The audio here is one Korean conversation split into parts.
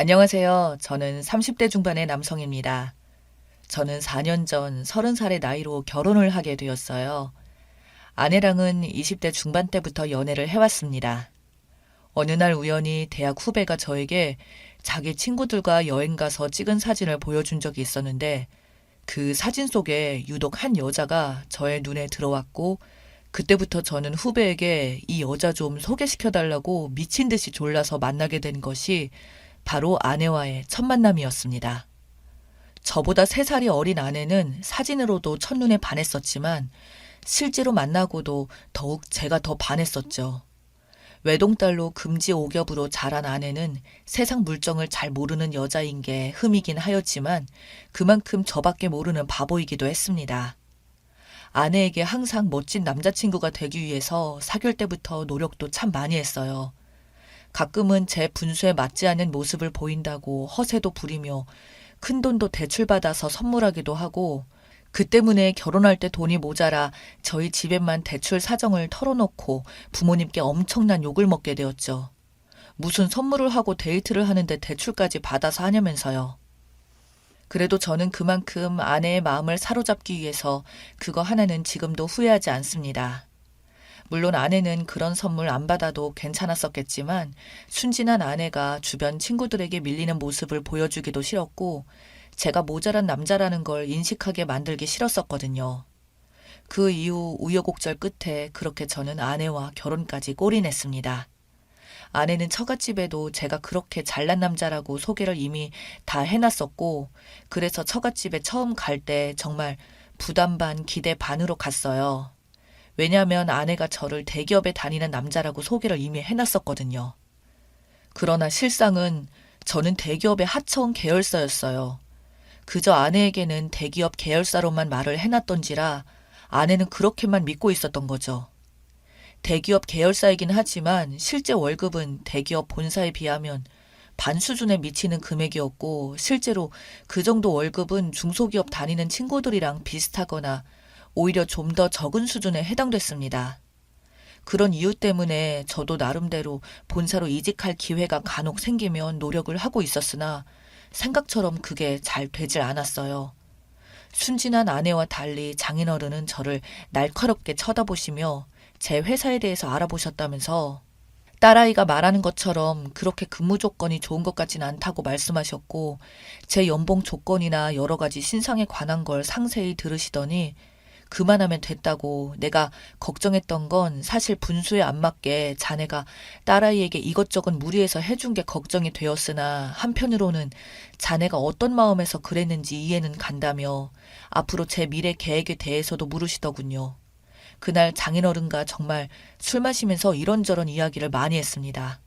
안녕하세요. 저는 30대 중반의 남성입니다. 저는 4년 전 30살의 나이로 결혼을 하게 되었어요. 아내랑은 20대 중반 때부터 연애를 해왔습니다. 어느 날 우연히 대학 후배가 저에게 자기 친구들과 여행 가서 찍은 사진을 보여준 적이 있었는데 그 사진 속에 유독 한 여자가 저의 눈에 들어왔고 그때부터 저는 후배에게 이 여자 좀 소개시켜달라고 미친 듯이 졸라서 만나게 된 것이 바로 아내와의 첫 만남이었습니다. 저보다 3살이 어린 아내는 사진으로도 첫눈에 반했었지만 실제로 만나고도 더욱 제가 더 반했었죠. 외동딸로 금지 오겹으로 자란 아내는 세상 물정을 잘 모르는 여자인 게 흠이긴 하였지만 그만큼 저밖에 모르는 바보이기도 했습니다. 아내에게 항상 멋진 남자친구가 되기 위해서 사귈 때부터 노력도 참 많이 했어요. 가끔은 제 분수에 맞지 않는 모습을 보인다고 허세도 부리며 큰돈도 대출받아서 선물하기도 하고 그 때문에 결혼할 때 돈이 모자라 저희 집에만 대출 사정을 털어놓고 부모님께 엄청난 욕을 먹게 되었죠. 무슨 선물을 하고 데이트를 하는데 대출까지 받아서 하냐면서요. 그래도 저는 그만큼 아내의 마음을 사로잡기 위해서 그거 하나는 지금도 후회하지 않습니다. 물론 아내는 그런 선물 안 받아도 괜찮았었겠지만 순진한 아내가 주변 친구들에게 밀리는 모습을 보여주기도 싫었고 제가 모자란 남자라는 걸 인식하게 만들기 싫었었거든요. 그 이후 우여곡절 끝에 그렇게 저는 아내와 결혼까지 골인했습니다. 아내는 처갓집에도 제가 그렇게 잘난 남자라고 소개를 이미 다 해놨었고 그래서 처갓집에 처음 갈 때 정말 부담 반 기대 반으로 갔어요. 왜냐하면 아내가 저를 대기업에 다니는 남자라고 소개를 이미 해놨었거든요. 그러나 실상은 저는 대기업의 하청 계열사였어요. 그저 아내에게는 대기업 계열사로만 말을 해놨던지라 아내는 그렇게만 믿고 있었던 거죠. 대기업 계열사이긴 하지만 실제 월급은 대기업 본사에 비하면 반 수준에 미치는 금액이었고 실제로 그 정도 월급은 중소기업 다니는 친구들이랑 비슷하거나 오히려 좀 더 적은 수준에 해당됐습니다. 그런 이유 때문에 저도 나름대로 본사로 이직할 기회가 간혹 생기면 노력을 하고 있었으나 생각처럼 그게 잘 되질 않았어요. 순진한 아내와 달리 장인어른은 저를 날카롭게 쳐다보시며 제 회사에 대해서 알아보셨다면서 딸아이가 말하는 것처럼 그렇게 근무 조건이 좋은 것 같진 않다고 말씀하셨고 제 연봉 조건이나 여러 가지 신상에 관한 걸 상세히 들으시더니 그만하면 됐다고 내가 걱정했던 건 사실 분수에 안 맞게 자네가 딸아이에게 이것저것 무리해서 해준 게 걱정이 되었으나 한편으로는 자네가 어떤 마음에서 그랬는지 이해는 간다며 앞으로 제 미래 계획에 대해서도 물으시더군요. 그날 장인어른과 정말 술 마시면서 이런저런 이야기를 많이 했습니다.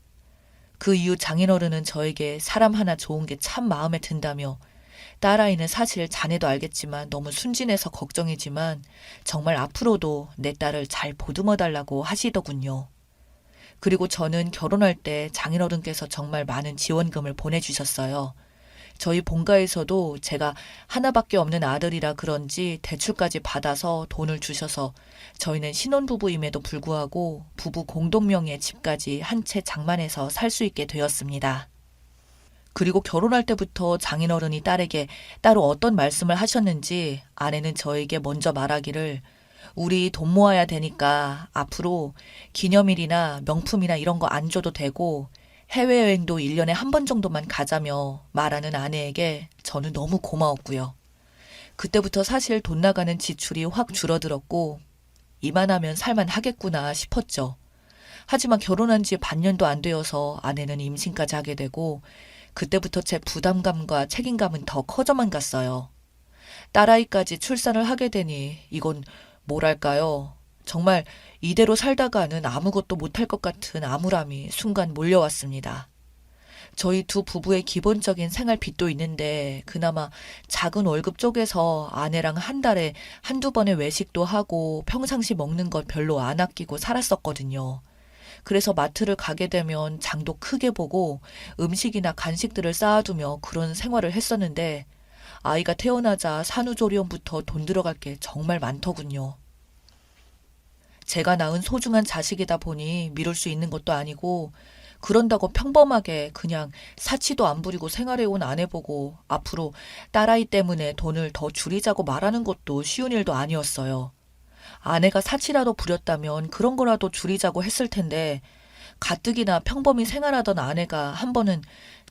그 이후 장인어른은 저에게 사람 하나 좋은 게 참 마음에 든다며 딸아이는 사실 자네도 알겠지만 너무 순진해서 걱정이지만 정말 앞으로도 내 딸을 잘 보듬어 달라고 하시더군요. 그리고 저는 결혼할 때 장인어른께서 정말 많은 지원금을 보내주셨어요. 저희 본가에서도 제가 하나밖에 없는 아들이라 그런지 대출까지 받아서 돈을 주셔서 저희는 신혼부부임에도 불구하고 부부 공동명의의 집까지 한 채 장만해서 살 수 있게 되었습니다. 그리고 결혼할 때부터 장인어른이 딸에게 따로 어떤 말씀을 하셨는지 아내는 저에게 먼저 말하기를 우리 돈 모아야 되니까 앞으로 기념일이나 명품이나 이런 거 안 줘도 되고 해외여행도 1년에 한 번 정도만 가자며 말하는 아내에게 저는 너무 고마웠고요. 그때부터 사실 돈 나가는 지출이 확 줄어들었고 이만하면 살만 하겠구나 싶었죠. 하지만 결혼한 지 반년도 안 되어서 아내는 임신까지 하게 되고 그때부터 제 부담감과 책임감은 더 커져만 갔어요. 딸아이까지 출산을 하게 되니 이건 뭐랄까요. 정말 이대로 살다가는 아무것도 못할 것 같은 암울함이 순간 몰려왔습니다. 저희 두 부부의 기본적인 생활비도 있는데 그나마 작은 월급 쪽에서 아내랑 한 달에 한두 번의 외식도 하고 평상시 먹는 것 별로 안 아끼고 살았었거든요. 그래서 마트를 가게 되면 장도 크게 보고 음식이나 간식들을 쌓아두며 그런 생활을 했었는데 아이가 태어나자 산후조리원부터 돈 들어갈 게 정말 많더군요. 제가 낳은 소중한 자식이다 보니 미룰 수 있는 것도 아니고 그런다고 평범하게 그냥 사치도 안 부리고 생활해온 아내 보고 앞으로 딸아이 때문에 돈을 더 줄이자고 말하는 것도 쉬운 일도 아니었어요. 아내가 사치라도 부렸다면 그런 거라도 줄이자고 했을 텐데 가뜩이나 평범히 생활하던 아내가 한 번은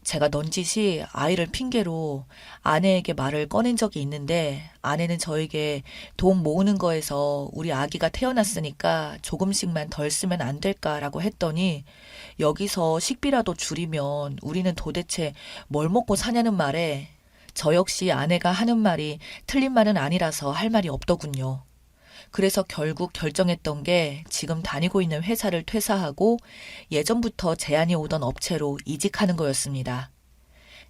제가 넌지시 아이를 핑계로 아내에게 말을 꺼낸 적이 있는데 아내는 저에게 돈 모으는 거에서 우리 아기가 태어났으니까 조금씩만 덜 쓰면 안 될까라고 했더니 여기서 식비라도 줄이면 우리는 도대체 뭘 먹고 사냐는 말에 저 역시 아내가 하는 말이 틀린 말은 아니라서 할 말이 없더군요. 그래서 결국 결정했던 게 지금 다니고 있는 회사를 퇴사하고 예전부터 제안이 오던 업체로 이직하는 거였습니다.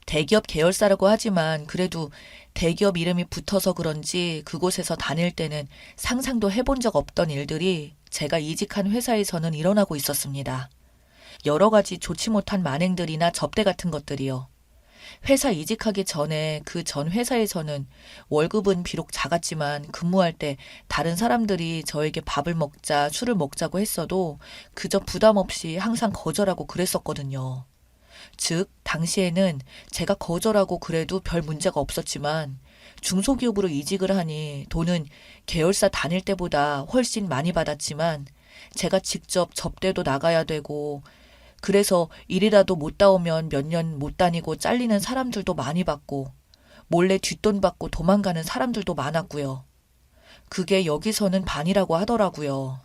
대기업 계열사라고 하지만 그래도 대기업 이름이 붙어서 그런지 그곳에서 다닐 때는 상상도 해본 적 없던 일들이 제가 이직한 회사에서는 일어나고 있었습니다. 여러 가지 좋지 못한 만행들이나 접대 같은 것들이요. 회사 이직하기 전에 그 전 회사에서는 월급은 비록 작았지만 근무할 때 다른 사람들이 저에게 밥을 먹자, 술을 먹자고 했어도 그저 부담 없이 항상 거절하고 그랬었거든요. 즉, 당시에는 제가 거절하고 그래도 별 문제가 없었지만 중소기업으로 이직을 하니 돈은 계열사 다닐 때보다 훨씬 많이 받았지만 제가 직접 접대도 나가야 되고 그래서 일이라도 못 따오면 몇 년 못 다니고 잘리는 사람들도 많이 봤고 몰래 뒷돈 받고 도망가는 사람들도 많았고요. 그게 여기서는 반이라고 하더라고요.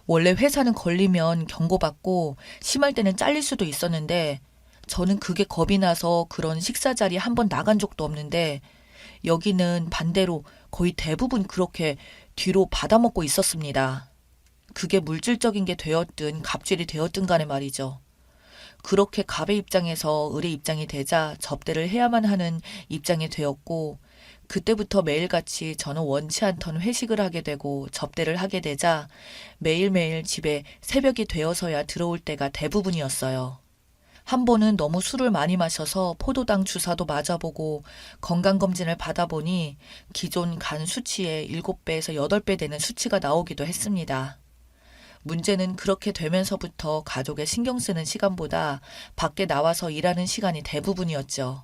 원래 회사는 걸리면 경고받고 심할 때는 잘릴 수도 있었는데 저는 그게 겁이 나서 그런 식사 자리에 한 번 나간 적도 없는데 여기는 반대로 거의 대부분 그렇게 뒤로 받아먹고 있었습니다. 그게 물질적인 게 되었든 갑질이 되었든 간에 말이죠. 그렇게 갑의 입장에서 을의 입장이 되자 접대를 해야만 하는 입장이 되었고 그때부터 매일같이 저는 원치 않던 회식을 하게 되고 접대를 하게 되자 매일매일 집에 새벽이 되어서야 들어올 때가 대부분이었어요. 한 번은 너무 술을 많이 마셔서 포도당 주사도 맞아보고 건강검진을 받아보니 기존 간 수치의 7배에서 8배 되는 수치가 나오기도 했습니다. 문제는 그렇게 되면서부터 가족에 신경 쓰는 시간보다 밖에 나와서 일하는 시간이 대부분이었죠.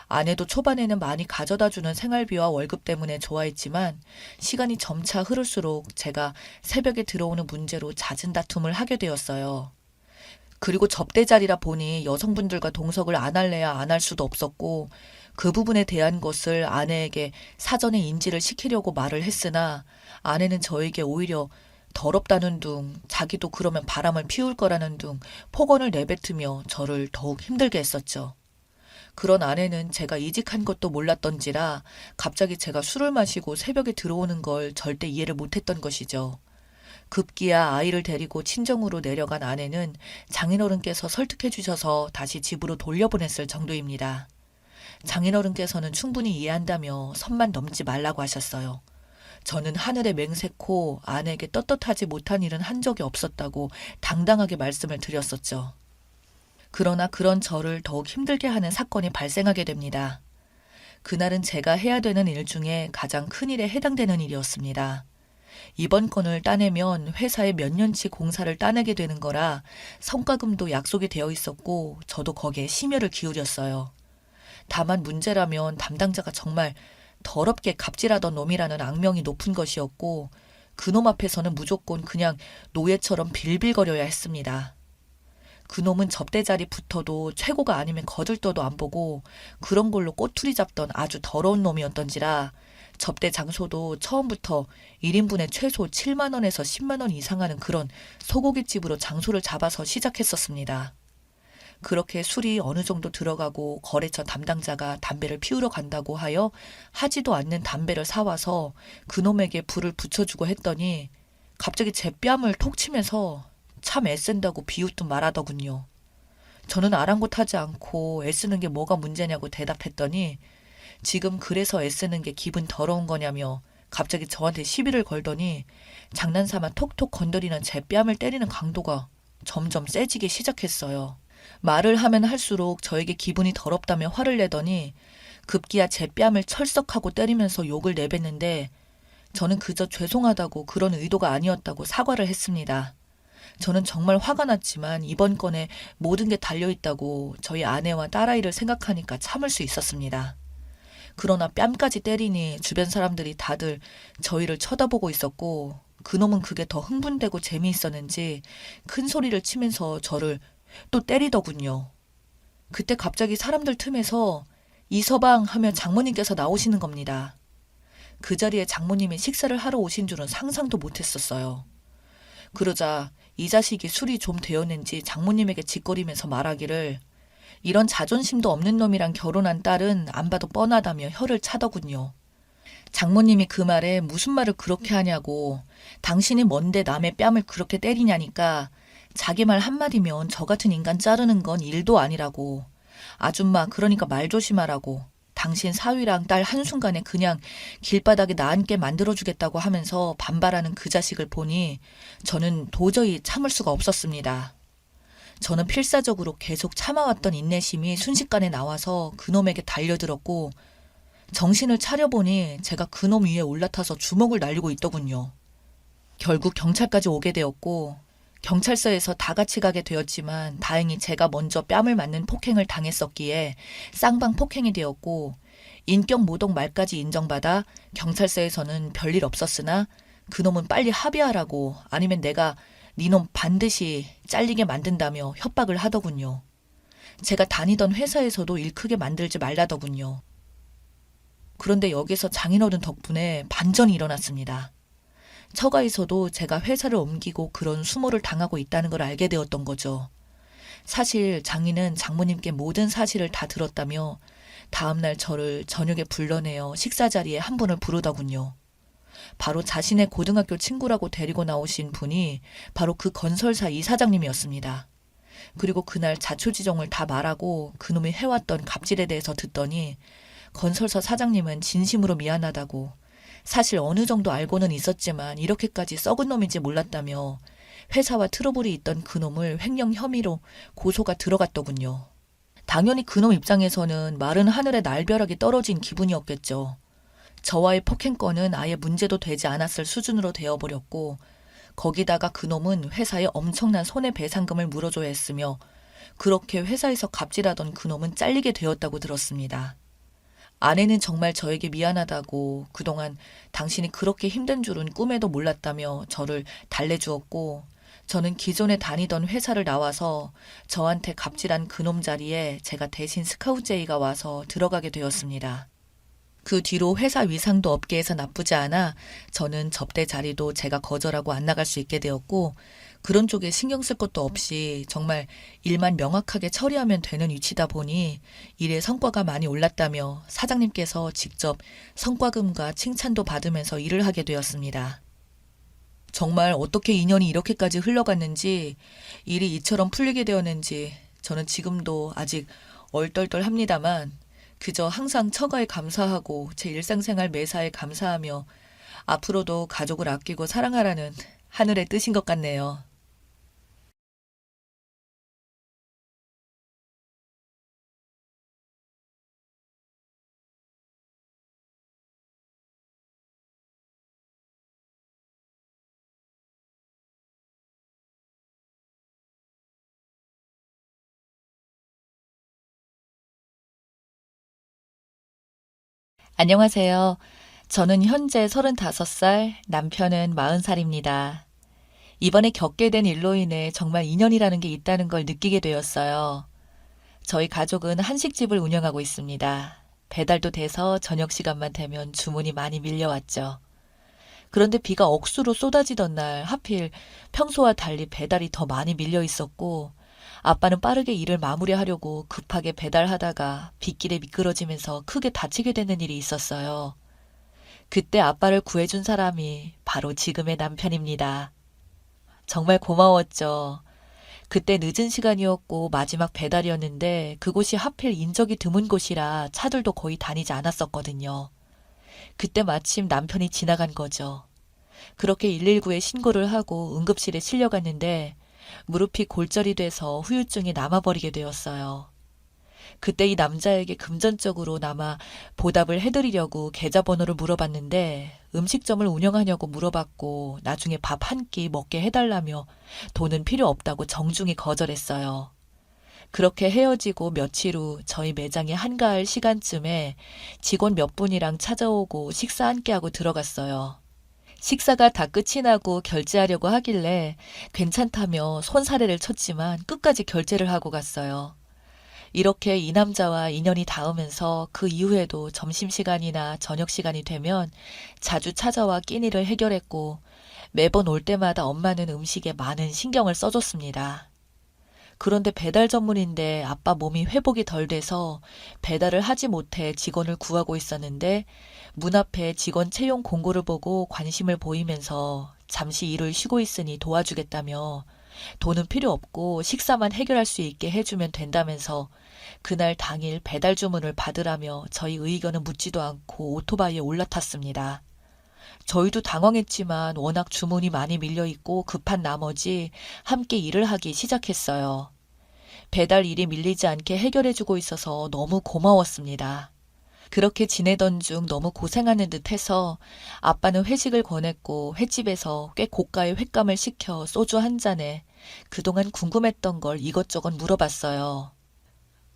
아내도 초반에는 많이 가져다주는 생활비와 월급 때문에 좋아했지만 시간이 점차 흐를수록 제가 새벽에 들어오는 문제로 잦은 다툼을 하게 되었어요. 그리고 접대 자리라 보니 여성분들과 동석을 안 할래야 안 할 수도 없었고 그 부분에 대한 것을 아내에게 사전에 인지를 시키려고 말을 했으나 아내는 저에게 오히려 더럽다는 둥, 자기도 그러면 바람을 피울 거라는 둥 폭언을 내뱉으며 저를 더욱 힘들게 했었죠. 그런 아내는 제가 이직한 것도 몰랐던지라 갑자기 제가 술을 마시고 새벽에 들어오는 걸 절대 이해를 못했던 것이죠. 급기야 아이를 데리고 친정으로 내려간 아내는 장인어른께서 설득해 주셔서 다시 집으로 돌려보냈을 정도입니다. 장인어른께서는 충분히 이해한다며 선만 넘지 말라고 하셨어요. 저는 하늘에 맹세코 아내에게 떳떳하지 못한 일은 한 적이 없었다고 당당하게 말씀을 드렸었죠. 그러나 그런 저를 더욱 힘들게 하는 사건이 발생하게 됩니다. 그날은 제가 해야 되는 일 중에 가장 큰 일에 해당되는 일이었습니다. 이번 건을 따내면 회사에 몇 년치 공사를 따내게 되는 거라 성과금도 약속이 되어 있었고 저도 거기에 심혈을 기울였어요. 다만 문제라면 담당자가 정말 더럽게 갑질하던 놈이라는 악명이 높은 것이었고 그놈 앞에서는 무조건 그냥 노예처럼 빌빌거려야 했습니다. 그놈은 접대 자리 붙어도 최고가 아니면 거들떠도 안 보고 그런 걸로 꼬투리 잡던 아주 더러운 놈이었던지라 접대 장소도 처음부터 1인분에 최소 7만 원에서 10만 원 이상 하는 그런 소고기집으로 장소를 잡아서 시작했었습니다. 그렇게 술이 어느 정도 들어가고 거래처 담당자가 담배를 피우러 간다고 하여 하지도 않는 담배를 사와서 그놈에게 불을 붙여주고 했더니 갑자기 제 뺨을 톡 치면서 참 애쓴다고 비웃듯 말하더군요. 저는 아랑곳하지 않고 애쓰는 게 뭐가 문제냐고 대답했더니 지금 그래서 애쓰는 게 기분 더러운 거냐며 갑자기 저한테 시비를 걸더니 장난삼아 톡톡 건드리는 제 뺨을 때리는 강도가 점점 세지기 시작했어요. 말을 하면 할수록 저에게 기분이 더럽다며 화를 내더니 급기야 제 뺨을 철썩하고 때리면서 욕을 내뱉는데 저는 그저 죄송하다고 그런 의도가 아니었다고 사과를 했습니다. 저는 정말 화가 났지만 이번 건에 모든 게 달려있다고 저희 아내와 딸아이를 생각하니까 참을 수 있었습니다. 그러나 뺨까지 때리니 주변 사람들이 다들 저희를 쳐다보고 있었고 그놈은 그게 더 흥분되고 재미있었는지 큰 소리를 치면서 저를 또 때리더군요. 그때 갑자기 사람들 틈에서 이서방 하며 장모님께서 나오시는 겁니다. 그 자리에 장모님이 식사를 하러 오신 줄은 상상도 못했었어요. 그러자 이 자식이 술이 좀 되었는지 장모님에게 짓거리면서 말하기를 이런 자존심도 없는 놈이랑 결혼한 딸은 안 봐도 뻔하다며 혀를 차더군요. 장모님이 그 말에 무슨 말을 그렇게 하냐고 당신이 뭔데 남의 뺨을 그렇게 때리냐니까 자기 말 한마디면 저 같은 인간 자르는 건 일도 아니라고 아줌마 그러니까 말 조심하라고 당신 사위랑 딸 한순간에 그냥 길바닥에 나앉게 만들어주겠다고 하면서 반발하는 그 자식을 보니 저는 도저히 참을 수가 없었습니다. 저는 필사적으로 계속 참아왔던 인내심이 순식간에 나와서 그놈에게 달려들었고 정신을 차려보니 제가 그놈 위에 올라타서 주먹을 날리고 있더군요. 결국 경찰까지 오게 되었고 경찰서에서 다 같이 가게 되었지만 다행히 제가 먼저 뺨을 맞는 폭행을 당했었기에 쌍방 폭행이 되었고 인격 모독 말까지 인정받아 경찰서에서는 별일 없었으나 그놈은 빨리 합의하라고 아니면 내가 니놈 반드시 잘리게 만든다며 협박을 하더군요. 제가 다니던 회사에서도 일 크게 만들지 말라더군요. 그런데 여기서 장인어른 덕분에 반전이 일어났습니다. 처가에서도 제가 회사를 옮기고 그런 수모를 당하고 있다는 걸 알게 되었던 거죠. 사실 장인은 장모님께 모든 사실을 다 들었다며 다음날 저를 저녁에 불러내어 식사 자리에 한 분을 부르더군요. 바로 자신의 고등학교 친구라고 데리고 나오신 분이 바로 그 건설사 이사장님이었습니다. 그리고 그날 자초지종을 다 말하고 그놈이 해왔던 갑질에 대해서 듣더니 건설사 사장님은 진심으로 미안하다고 사실 어느 정도 알고는 있었지만 이렇게까지 썩은 놈인지 몰랐다며 회사와 트러블이 있던 그놈을 횡령 혐의로 고소가 들어갔더군요. 당연히 그놈 입장에서는 마른 하늘에 날벼락이 떨어진 기분이었겠죠. 저와의 폭행건은 아예 문제도 되지 않았을 수준으로 되어버렸고 거기다가 그놈은 회사에 엄청난 손해배상금을 물어줘야 했으며 그렇게 회사에서 갑질하던 그놈은 잘리게 되었다고 들었습니다. 아내는 정말 저에게 미안하다고 그동안 당신이 그렇게 힘든 줄은 꿈에도 몰랐다며 저를 달래주었고 저는 기존에 다니던 회사를 나와서 저한테 갑질한 그놈 자리에 제가 대신 스카우트제이가 와서 들어가게 되었습니다. 그 뒤로 회사 위상도 업계에서 나쁘지 않아 저는 접대 자리도 제가 거절하고 안 나갈 수 있게 되었고 그런 쪽에 신경 쓸 것도 없이 정말 일만 명확하게 처리하면 되는 위치다 보니 일의 성과가 많이 올랐다며 사장님께서 직접 성과금과 칭찬도 받으면서 일을 하게 되었습니다. 정말 어떻게 인연이 이렇게까지 흘러갔는지 일이 이처럼 풀리게 되었는지 저는 지금도 아직 얼떨떨합니다만 그저 항상 처가에 감사하고 제 일상생활 매사에 감사하며 앞으로도 가족을 아끼고 사랑하라는 하늘의 뜻인 것 같네요. 안녕하세요. 저는 현재 35살, 남편은 40살입니다. 이번에 겪게 된 일로 인해 정말 인연이라는 게 있다는 걸 느끼게 되었어요. 저희 가족은 한식집을 운영하고 있습니다. 배달도 돼서 저녁 시간만 되면 주문이 많이 밀려왔죠. 그런데 비가 억수로 쏟아지던 날 하필 평소와 달리 배달이 더 많이 밀려 있었고 아빠는 빠르게 일을 마무리하려고 급하게 배달하다가 빗길에 미끄러지면서 크게 다치게 되는 일이 있었어요. 그때 아빠를 구해준 사람이 바로 지금의 남편입니다. 정말 고마웠죠. 그때 늦은 시간이었고 마지막 배달이었는데 그곳이 하필 인적이 드문 곳이라 차들도 거의 다니지 않았었거든요. 그때 마침 남편이 지나간 거죠. 그렇게 119에 신고를 하고 응급실에 실려갔는데 무릎이 골절이 돼서 후유증이 남아버리게 되었어요. 그때 이 남자에게 금전적으로나마 보답을 해드리려고 계좌번호를 물어봤는데 음식점을 운영하냐고 물어봤고 나중에 밥 한 끼 먹게 해달라며 돈은 필요 없다고 정중히 거절했어요. 그렇게 헤어지고 며칠 후 저희 매장이 한가할 시간쯤에 직원 몇 분이랑 찾아오고 식사 함께 하고 들어갔어요. 식사가 다 끝이 나고 결제하려고 하길래 괜찮다며 손사래를 쳤지만 끝까지 결제를 하고 갔어요. 이렇게 이 남자와 인연이 닿으면서 그 이후에도 점심시간이나 저녁시간이 되면 자주 찾아와 끼니를 해결했고 매번 올 때마다 엄마는 음식에 많은 신경을 써줬습니다. 그런데 배달 전문인데 아빠 몸이 회복이 덜 돼서 배달을 하지 못해 직원을 구하고 있었는데 문 앞에 직원 채용 공고를 보고 관심을 보이면서 잠시 일을 쉬고 있으니 도와주겠다며 돈은 필요 없고 식사만 해결할 수 있게 해주면 된다면서 그날 당일 배달 주문을 받으라며 저희 의견은 묻지도 않고 오토바이에 올라탔습니다. 저희도 당황했지만 워낙 주문이 많이 밀려있고 급한 나머지 함께 일을 하기 시작했어요. 배달 일이 밀리지 않게 해결해주고 있어서 너무 고마웠습니다. 그렇게 지내던 중 너무 고생하는 듯 해서 아빠는 회식을 권했고 횟집에서 꽤 고가의 횟감을 시켜 소주 한 잔에 그동안 궁금했던 걸 이것저것 물어봤어요.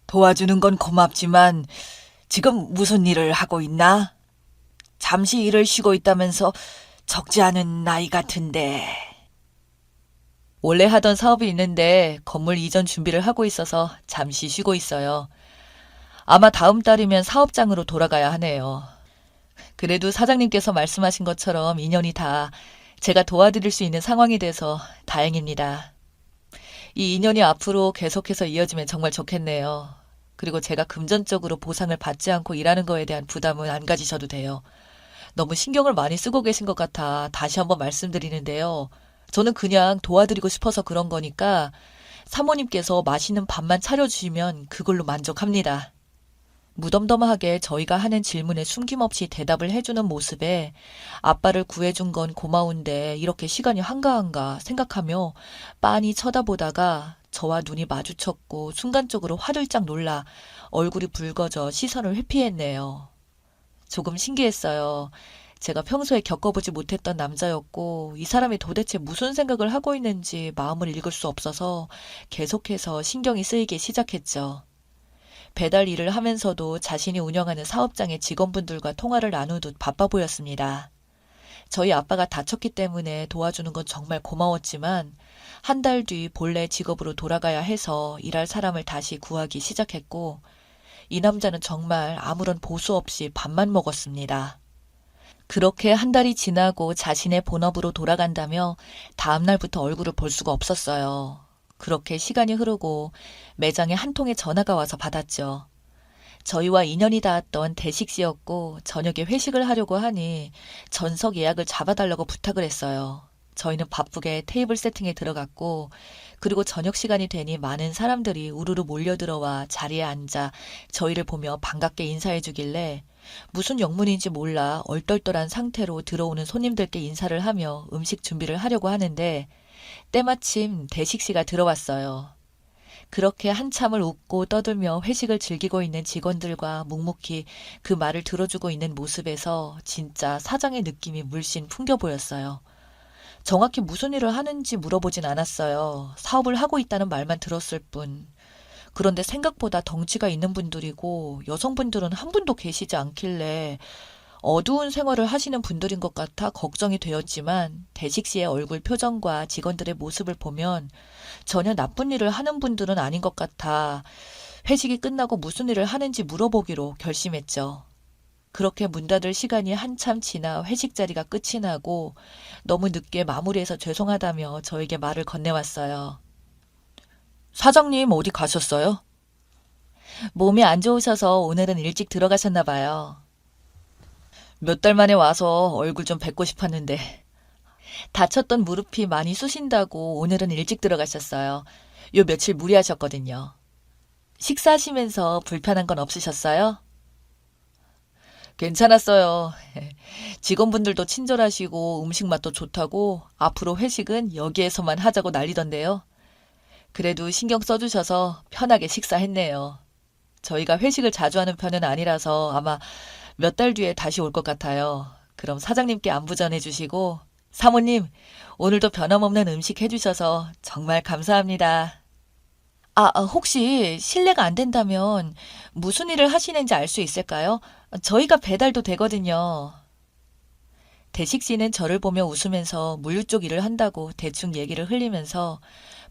도와주는 건 고맙지만 지금 무슨 일을 하고 있나? 잠시 일을 쉬고 있다면서 적지 않은 나이 같은데. 원래 하던 사업이 있는데 건물 이전 준비를 하고 있어서 잠시 쉬고 있어요. 아마 다음 달이면 사업장으로 돌아가야 하네요. 그래도 사장님께서 말씀하신 것처럼 인연이 다 제가 도와드릴 수 있는 상황이 돼서 다행입니다. 이 인연이 앞으로 계속해서 이어지면 정말 좋겠네요. 그리고 제가 금전적으로 보상을 받지 않고 일하는 거에 대한 부담은 안 가지셔도 돼요. 너무 신경을 많이 쓰고 계신 것 같아 다시 한번 말씀드리는데요. 저는 그냥 도와드리고 싶어서 그런 거니까 사모님께서 맛있는 밥만 차려주시면 그걸로 만족합니다. 무덤덤하게 저희가 하는 질문에 숨김없이 대답을 해주는 모습에 아빠를 구해준 건 고마운데 이렇게 시간이 한가한가 생각하며 빤히 쳐다보다가 저와 눈이 마주쳤고 순간적으로 화들짝 놀라 얼굴이 붉어져 시선을 회피했네요. 조금 신기했어요. 제가 평소에 겪어보지 못했던 남자였고 이 사람이 도대체 무슨 생각을 하고 있는지 마음을 읽을 수 없어서 계속해서 신경이 쓰이기 시작했죠. 배달 일을 하면서도 자신이 운영하는 사업장의 직원분들과 통화를 나누듯 바빠 보였습니다. 저희 아빠가 다쳤기 때문에 도와주는 건 정말 고마웠지만 한 달 뒤 본래 직업으로 돌아가야 해서 일할 사람을 다시 구하기 시작했고 이 남자는 정말 아무런 보수 없이 밥만 먹었습니다. 그렇게 한 달이 지나고 자신의 본업으로 돌아간다며 다음 날부터 얼굴을 볼 수가 없었어요. 그렇게 시간이 흐르고 매장에 한 통의 전화가 와서 받았죠. 저희와 인연이 닿았던 대식씨였고 저녁에 회식을 하려고 하니 전석 예약을 잡아달라고 부탁을 했어요. 저희는 바쁘게 테이블 세팅에 들어갔고 그리고 저녁 시간이 되니 많은 사람들이 우르르 몰려들어와 자리에 앉아 저희를 보며 반갑게 인사해 주길래 무슨 영문인지 몰라 얼떨떨한 상태로 들어오는 손님들께 인사를 하며 음식 준비를 하려고 하는데 때마침 대식씨가 들어왔어요. 그렇게 한참을 웃고 떠들며 회식을 즐기고 있는 직원들과 묵묵히 그 말을 들어주고 있는 모습에서 진짜 사장의 느낌이 물씬 풍겨 보였어요. 정확히 무슨 일을 하는지 물어보진 않았어요. 사업을 하고 있다는 말만 들었을 뿐. 그런데 생각보다 덩치가 있는 분들이고 여성분들은 한 분도 계시지 않길래 어두운 생활을 하시는 분들인 것 같아 걱정이 되었지만 대식 씨의 얼굴 표정과 직원들의 모습을 보면 전혀 나쁜 일을 하는 분들은 아닌 것 같아 회식이 끝나고 무슨 일을 하는지 물어보기로 결심했죠. 그렇게 문 닫을 시간이 한참 지나 회식 자리가 끝이 나고 너무 늦게 마무리해서 죄송하다며 저에게 말을 건네왔어요. 사장님 어디 가셨어요? 몸이 안 좋으셔서 오늘은 일찍 들어가셨나 봐요. 몇 달 만에 와서 얼굴 좀 뵙고 싶었는데 다쳤던 무릎이 많이 쑤신다고 오늘은 일찍 들어가셨어요. 요 며칠 무리하셨거든요. 식사하시면서 불편한 건 없으셨어요? 괜찮았어요. 직원분들도 친절하시고 음식 맛도 좋다고 앞으로 회식은 여기에서만 하자고 난리던데요. 그래도 신경 써주셔서 편하게 식사했네요. 저희가 회식을 자주 하는 편은 아니라서 아마 몇 달 뒤에 다시 올 것 같아요. 그럼 사장님께 안부 전해주시고, 사모님, 오늘도 변함없는 음식 해주셔서 정말 감사합니다. 혹시 실례가 안 된다면 무슨 일을 하시는지 알 수 있을까요? 저희가 배달도 되거든요. 대식 씨는 저를 보며 웃으면서 물류 쪽 일을 한다고 대충 얘기를 흘리면서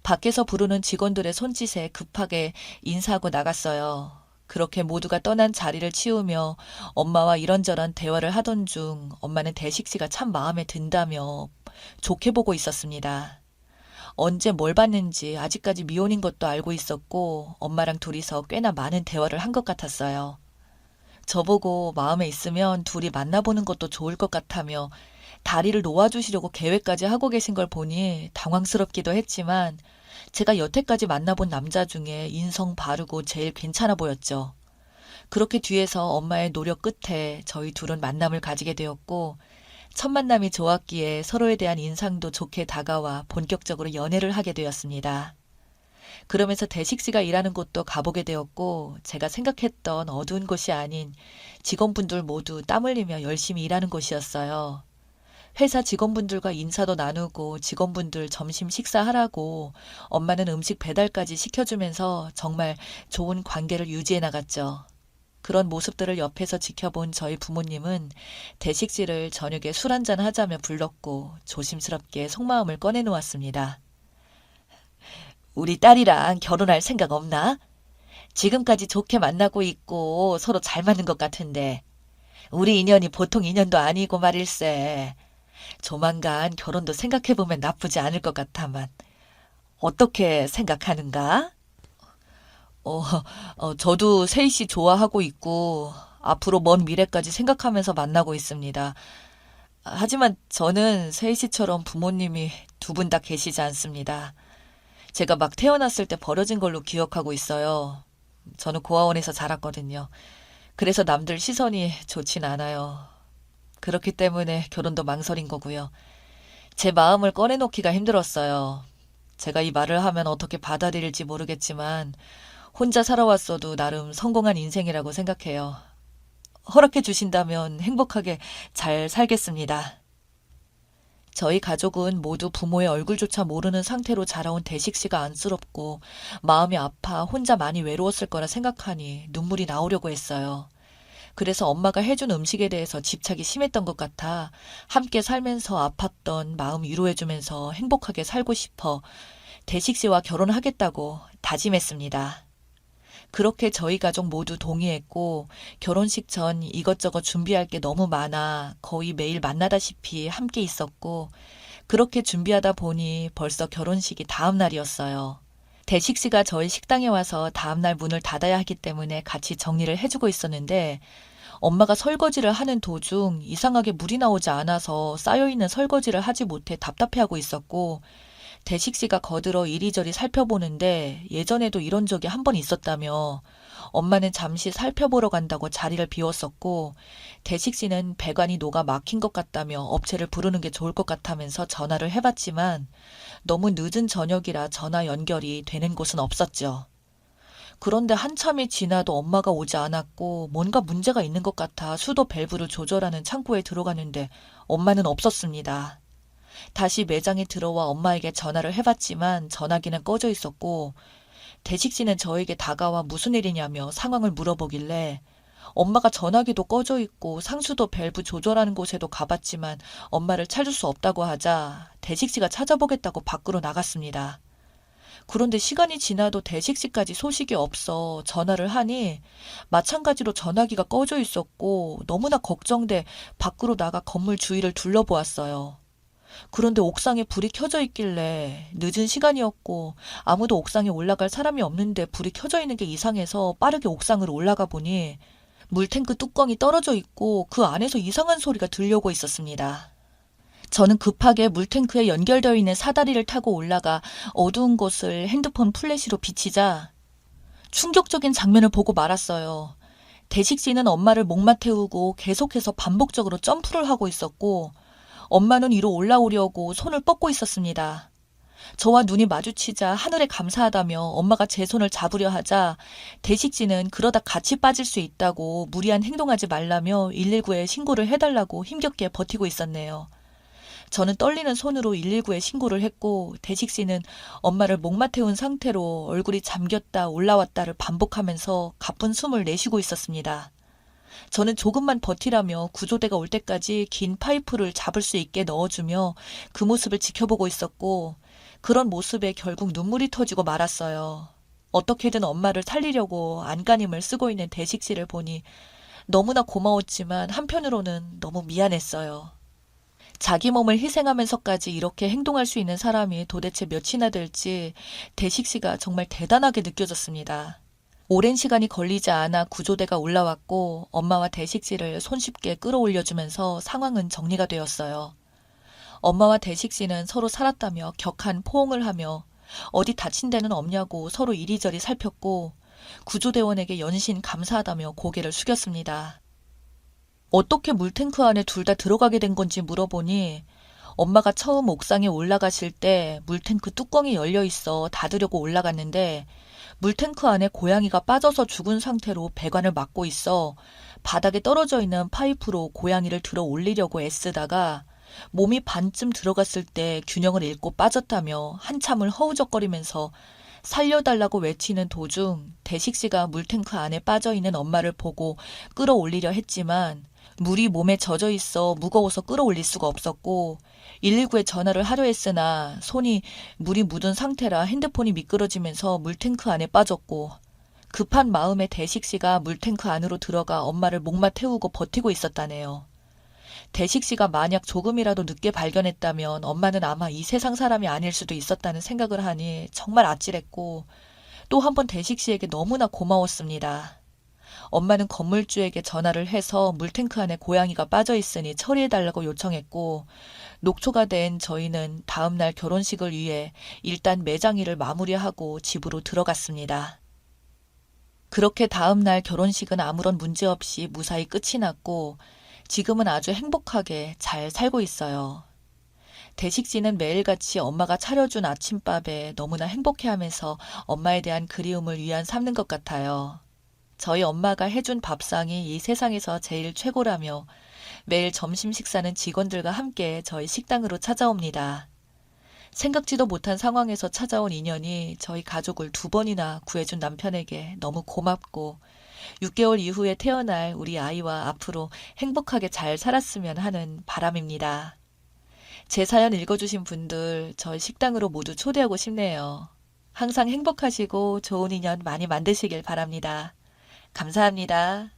밖에서 부르는 직원들의 손짓에 급하게 인사하고 나갔어요. 그렇게 모두가 떠난 자리를 치우며 엄마와 이런저런 대화를 하던 중 엄마는 대식 씨가 참 마음에 든다며 좋게 보고 있었습니다. 언제 뭘 봤는지 아직까지 미혼인 것도 알고 있었고 엄마랑 둘이서 꽤나 많은 대화를 한 것 같았어요. 저보고 마음에 있으면 둘이 만나보는 것도 좋을 것 같다며 다리를 놓아주시려고 계획까지 하고 계신 걸 보니 당황스럽기도 했지만 제가 여태까지 만나본 남자 중에 인성 바르고 제일 괜찮아 보였죠. 그렇게 뒤에서 엄마의 노력 끝에 저희 둘은 만남을 가지게 되었고 첫 만남이 좋았기에 서로에 대한 인상도 좋게 다가와 본격적으로 연애를 하게 되었습니다. 그러면서 대식 씨가 일하는 곳도 가보게 되었고 제가 생각했던 어두운 곳이 아닌 직원분들 모두 땀 흘리며 열심히 일하는 곳이었어요. 회사 직원분들과 인사도 나누고 직원분들 점심 식사하라고 엄마는 음식 배달까지 시켜주면서 정말 좋은 관계를 유지해 나갔죠. 그런 모습들을 옆에서 지켜본 저희 부모님은 대식 씨를 저녁에 술 한잔 하자며 불렀고 조심스럽게 속마음을 꺼내 놓았습니다. 우리 딸이랑 결혼할 생각 없나? 지금까지 좋게 만나고 있고 서로 잘 맞는 것 같은데 우리 인연이 보통 인연도 아니고 말일세. 조만간 결혼도 생각해보면 나쁘지 않을 것 같아만 어떻게 생각하는가? 어, 저도 세희 씨 좋아하고 있고 앞으로 먼 미래까지 생각하면서 만나고 있습니다. 하지만 저는 세희 씨처럼 부모님이 두 분 다 계시지 않습니다. 제가 막 태어났을 때 버려진 걸로 기억하고 있어요. 저는 고아원에서 자랐거든요. 그래서 남들 시선이 좋진 않아요. 그렇기 때문에 결혼도 망설인 거고요. 제 마음을 꺼내놓기가 힘들었어요. 제가 이 말을 하면 어떻게 받아들일지 모르겠지만 혼자 살아왔어도 나름 성공한 인생이라고 생각해요. 허락해 주신다면 행복하게 잘 살겠습니다. 저희 가족은 모두 부모의 얼굴조차 모르는 상태로 자라온 대식 씨가 안쓰럽고 마음이 아파 혼자 많이 외로웠을 거라 생각하니 눈물이 나오려고 했어요. 그래서 엄마가 해준 음식에 대해서 집착이 심했던 것 같아 함께 살면서 아팠던 마음 위로해주면서 행복하게 살고 싶어 대식 씨와 결혼하겠다고 다짐했습니다. 그렇게 저희 가족 모두 동의했고 결혼식 전 이것저것 준비할 게 너무 많아 거의 매일 만나다시피 함께 있었고 그렇게 준비하다 보니 벌써 결혼식이 다음 날이었어요. 대식 씨가 저희 식당에 와서 다음 날 문을 닫아야 하기 때문에 같이 정리를 해주고 있었는데 엄마가 설거지를 하는 도중 이상하게 물이 나오지 않아서 쌓여있는 설거지를 하지 못해 답답해하고 있었고 대식 씨가 거들어 이리저리 살펴보는데 예전에도 이런 적이 한 번 있었다며 엄마는 잠시 살펴보러 간다고 자리를 비웠었고 대식 씨는 배관이 녹아 막힌 것 같다며 업체를 부르는 게 좋을 것 같다면서 전화를 해봤지만 너무 늦은 저녁이라 전화 연결이 되는 곳은 없었죠. 그런데 한참이 지나도 엄마가 오지 않았고 뭔가 문제가 있는 것 같아 수도 밸브를 조절하는 창고에 들어갔는데 엄마는 없었습니다. 다시 매장에 들어와 엄마에게 전화를 해봤지만 전화기는 꺼져 있었고 대식 씨는 저에게 다가와 무슨 일이냐며 상황을 물어보길래 엄마가 전화기도 꺼져 있고 상수도 밸브 조절하는 곳에도 가봤지만 엄마를 찾을 수 없다고 하자 대식 씨가 찾아보겠다고 밖으로 나갔습니다. 그런데 시간이 지나도 대식 씨까지 소식이 없어 전화를 하니 마찬가지로 전화기가 꺼져 있었고 너무나 걱정돼 밖으로 나가 건물 주위를 둘러보았어요. 그런데 옥상에 불이 켜져 있길래 늦은 시간이었고 아무도 옥상에 올라갈 사람이 없는데 불이 켜져 있는 게 이상해서 빠르게 옥상으로 올라가 보니 물탱크 뚜껑이 떨어져 있고 그 안에서 이상한 소리가 들려오고 있었습니다. 저는 급하게 물탱크에 연결되어 있는 사다리를 타고 올라가 어두운 곳을 핸드폰 플래시로 비치자 충격적인 장면을 보고 말았어요. 대식 씨는 엄마를 목마 태우고 계속해서 반복적으로 점프를 하고 있었고 엄마는 위로 올라오려고 손을 뻗고 있었습니다. 저와 눈이 마주치자 하늘에 감사하다며 엄마가 제 손을 잡으려 하자 대식지는 그러다 같이 빠질 수 있다고 무리한 행동하지 말라며 119에 신고를 해달라고 힘겹게 버티고 있었네요. 저는 떨리는 손으로 119에 신고를 했고 대식씨는 엄마를 목마 태운 상태로 얼굴이 잠겼다 올라왔다를 반복하면서 가쁜 숨을 내쉬고 있었습니다. 저는 조금만 버티라며 구조대가 올 때까지 긴 파이프를 잡을 수 있게 넣어주며 그 모습을 지켜보고 있었고 그런 모습에 결국 눈물이 터지고 말았어요. 어떻게든 엄마를 살리려고 안간힘을 쓰고 있는 대식씨를 보니 너무나 고마웠지만 한편으로는 너무 미안했어요. 자기 몸을 희생하면서까지 이렇게 행동할 수 있는 사람이 도대체 몇이나 될지 대식씨가 정말 대단하게 느껴졌습니다. 오랜 시간이 걸리지 않아 구조대가 올라왔고 엄마와 대식씨를 손쉽게 끌어올려주면서 상황은 정리가 되었어요. 엄마와 대식씨는 서로 살았다며 격한 포옹을 하며 어디 다친 데는 없냐고 서로 이리저리 살폈고 구조대원에게 연신 감사하다며 고개를 숙였습니다. 어떻게 물탱크 안에 둘 다 들어가게 된 건지 물어보니 엄마가 처음 옥상에 올라가실 때 물탱크 뚜껑이 열려 있어 닫으려고 올라갔는데 물탱크 안에 고양이가 빠져서 죽은 상태로 배관을 막고 있어 바닥에 떨어져 있는 파이프로 고양이를 들어 올리려고 애쓰다가 몸이 반쯤 들어갔을 때 균형을 잃고 빠졌다며 한참을 허우적거리면서 살려달라고 외치는 도중 대식씨가 물탱크 안에 빠져있는 엄마를 보고 끌어올리려 했지만 물이 몸에 젖어 있어 무거워서 끌어올릴 수가 없었고 119에 전화를 하려 했으나 손이 물이 묻은 상태라 핸드폰이 미끄러지면서 물탱크 안에 빠졌고 급한 마음에 대식씨가 물탱크 안으로 들어가 엄마를 목마 태우고 버티고 있었다네요. 대식씨가 만약 조금이라도 늦게 발견했다면 엄마는 아마 이 세상 사람이 아닐 수도 있었다는 생각을 하니 정말 아찔했고 또 한 번 대식씨에게 너무나 고마웠습니다. 엄마는 건물주에게 전화를 해서 물탱크 안에 고양이가 빠져 있으니 처리해달라고 요청했고 녹초가 된 저희는 다음날 결혼식을 위해 일단 매장일을 마무리하고 집으로 들어갔습니다. 그렇게 다음날 결혼식은 아무런 문제 없이 무사히 끝이 났고 지금은 아주 행복하게 잘 살고 있어요. 대식씨는 매일같이 엄마가 차려준 아침밥에 너무나 행복해하면서 엄마에 대한 그리움을 위안 삼는 것 같아요. 저희 엄마가 해준 밥상이 이 세상에서 제일 최고라며 매일 점심 식사는 직원들과 함께 저희 식당으로 찾아옵니다. 생각지도 못한 상황에서 찾아온 인연이 저희 가족을 2번이나 구해준 남편에게 너무 고맙고 6개월 이후에 태어날 우리 아이와 앞으로 행복하게 잘 살았으면 하는 바람입니다. 제 사연 읽어주신 분들 저희 식당으로 모두 초대하고 싶네요. 항상 행복하시고 좋은 인연 많이 만드시길 바랍니다. 감사합니다.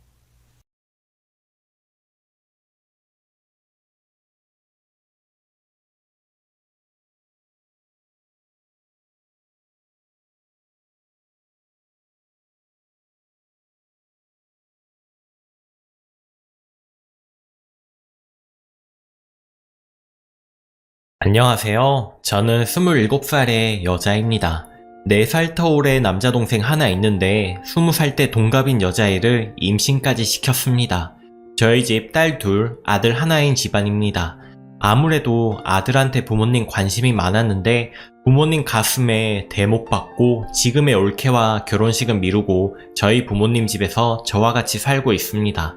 안녕하세요. 저는 27살의 여자입니다. 4살 터울의 남자 동생 하나 있는데 20살 때 동갑인 여자애를 임신까지 시켰습니다. 저희 집 딸 둘, 아들 하나인 집안입니다. 아무래도 아들한테 부모님 관심이 많았는데 부모님 가슴에 대못 받고 지금의 올케와 결혼식은 미루고 저희 부모님 집에서 저와 같이 살고 있습니다.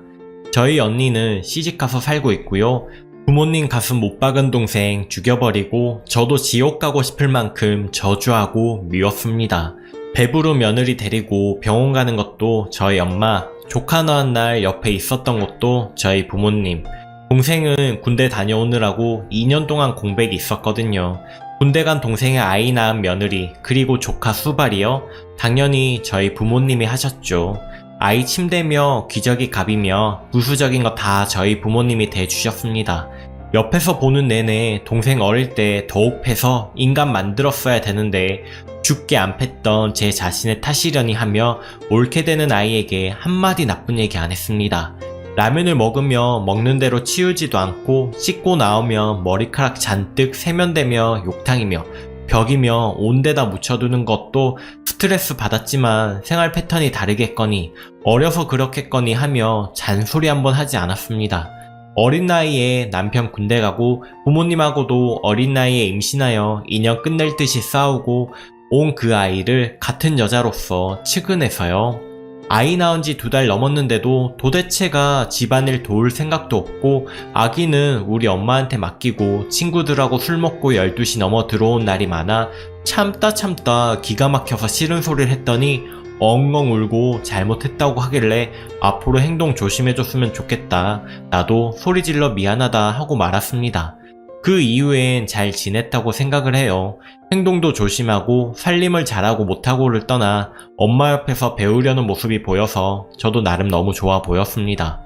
저희 언니는 시집가서 살고 있고요. 부모님 가슴 못 박은 동생 죽여버리고 저도 지옥 가고 싶을 만큼 저주하고 미웠습니다. 배부르 며느리 데리고 병원 가는 것도 저희 엄마, 조카 낳은 날 옆에 있었던 것도 저희 부모님, 동생은 군대 다녀오느라고 2년 동안 공백이 있었거든요. 군대 간 동생의 아이 낳은 며느리, 그리고 조카 수발이요? 당연히 저희 부모님이 하셨죠. 아이 침대며 기저귀 갑이며 부수적인 거 다 저희 부모님이 대주셨습니다. 옆에서 보는 내내 동생 어릴 때 더욱 패서 인간 만들었어야 되는데 죽게 안 팼던 제 자신의 탓이려니 하며 옳게 되는 아이에게 한마디 나쁜 얘기 안 했습니다. 라면을 먹으며 먹는 대로 치우지도 않고 씻고 나오면 머리카락 잔뜩 세면대며 욕탕이며 벽이며 온데다 묻혀두는 것도 스트레스 받았지만 생활 패턴이 다르겠거니 어려서 그렇겠거니 하며 잔소리 한번 하지 않았습니다. 어린 나이에 남편 군대 가고 부모님하고도 어린 나이에 임신하여 인연 끝낼 듯이 싸우고 온 그 아이를 같은 여자로서 측은해서요. 아이 낳은 지 2달 넘었는데도 도대체가 집안일 도울 생각도 없고 아기는 우리 엄마한테 맡기고 친구들하고 술 먹고 12시 넘어 들어온 날이 많아 참다 기가 막혀서 싫은 소리를 했더니 엉엉 울고 잘못했다고 하길래 앞으로 행동 조심해줬으면 좋겠다. 나도 소리 질러 미안하다 하고 말았습니다. 그 이후엔 잘 지냈다고 생각을 해요. 행동도 조심하고 살림을 잘하고 못하고를 떠나 엄마 옆에서 배우려는 모습이 보여서 저도 나름 너무 좋아 보였습니다.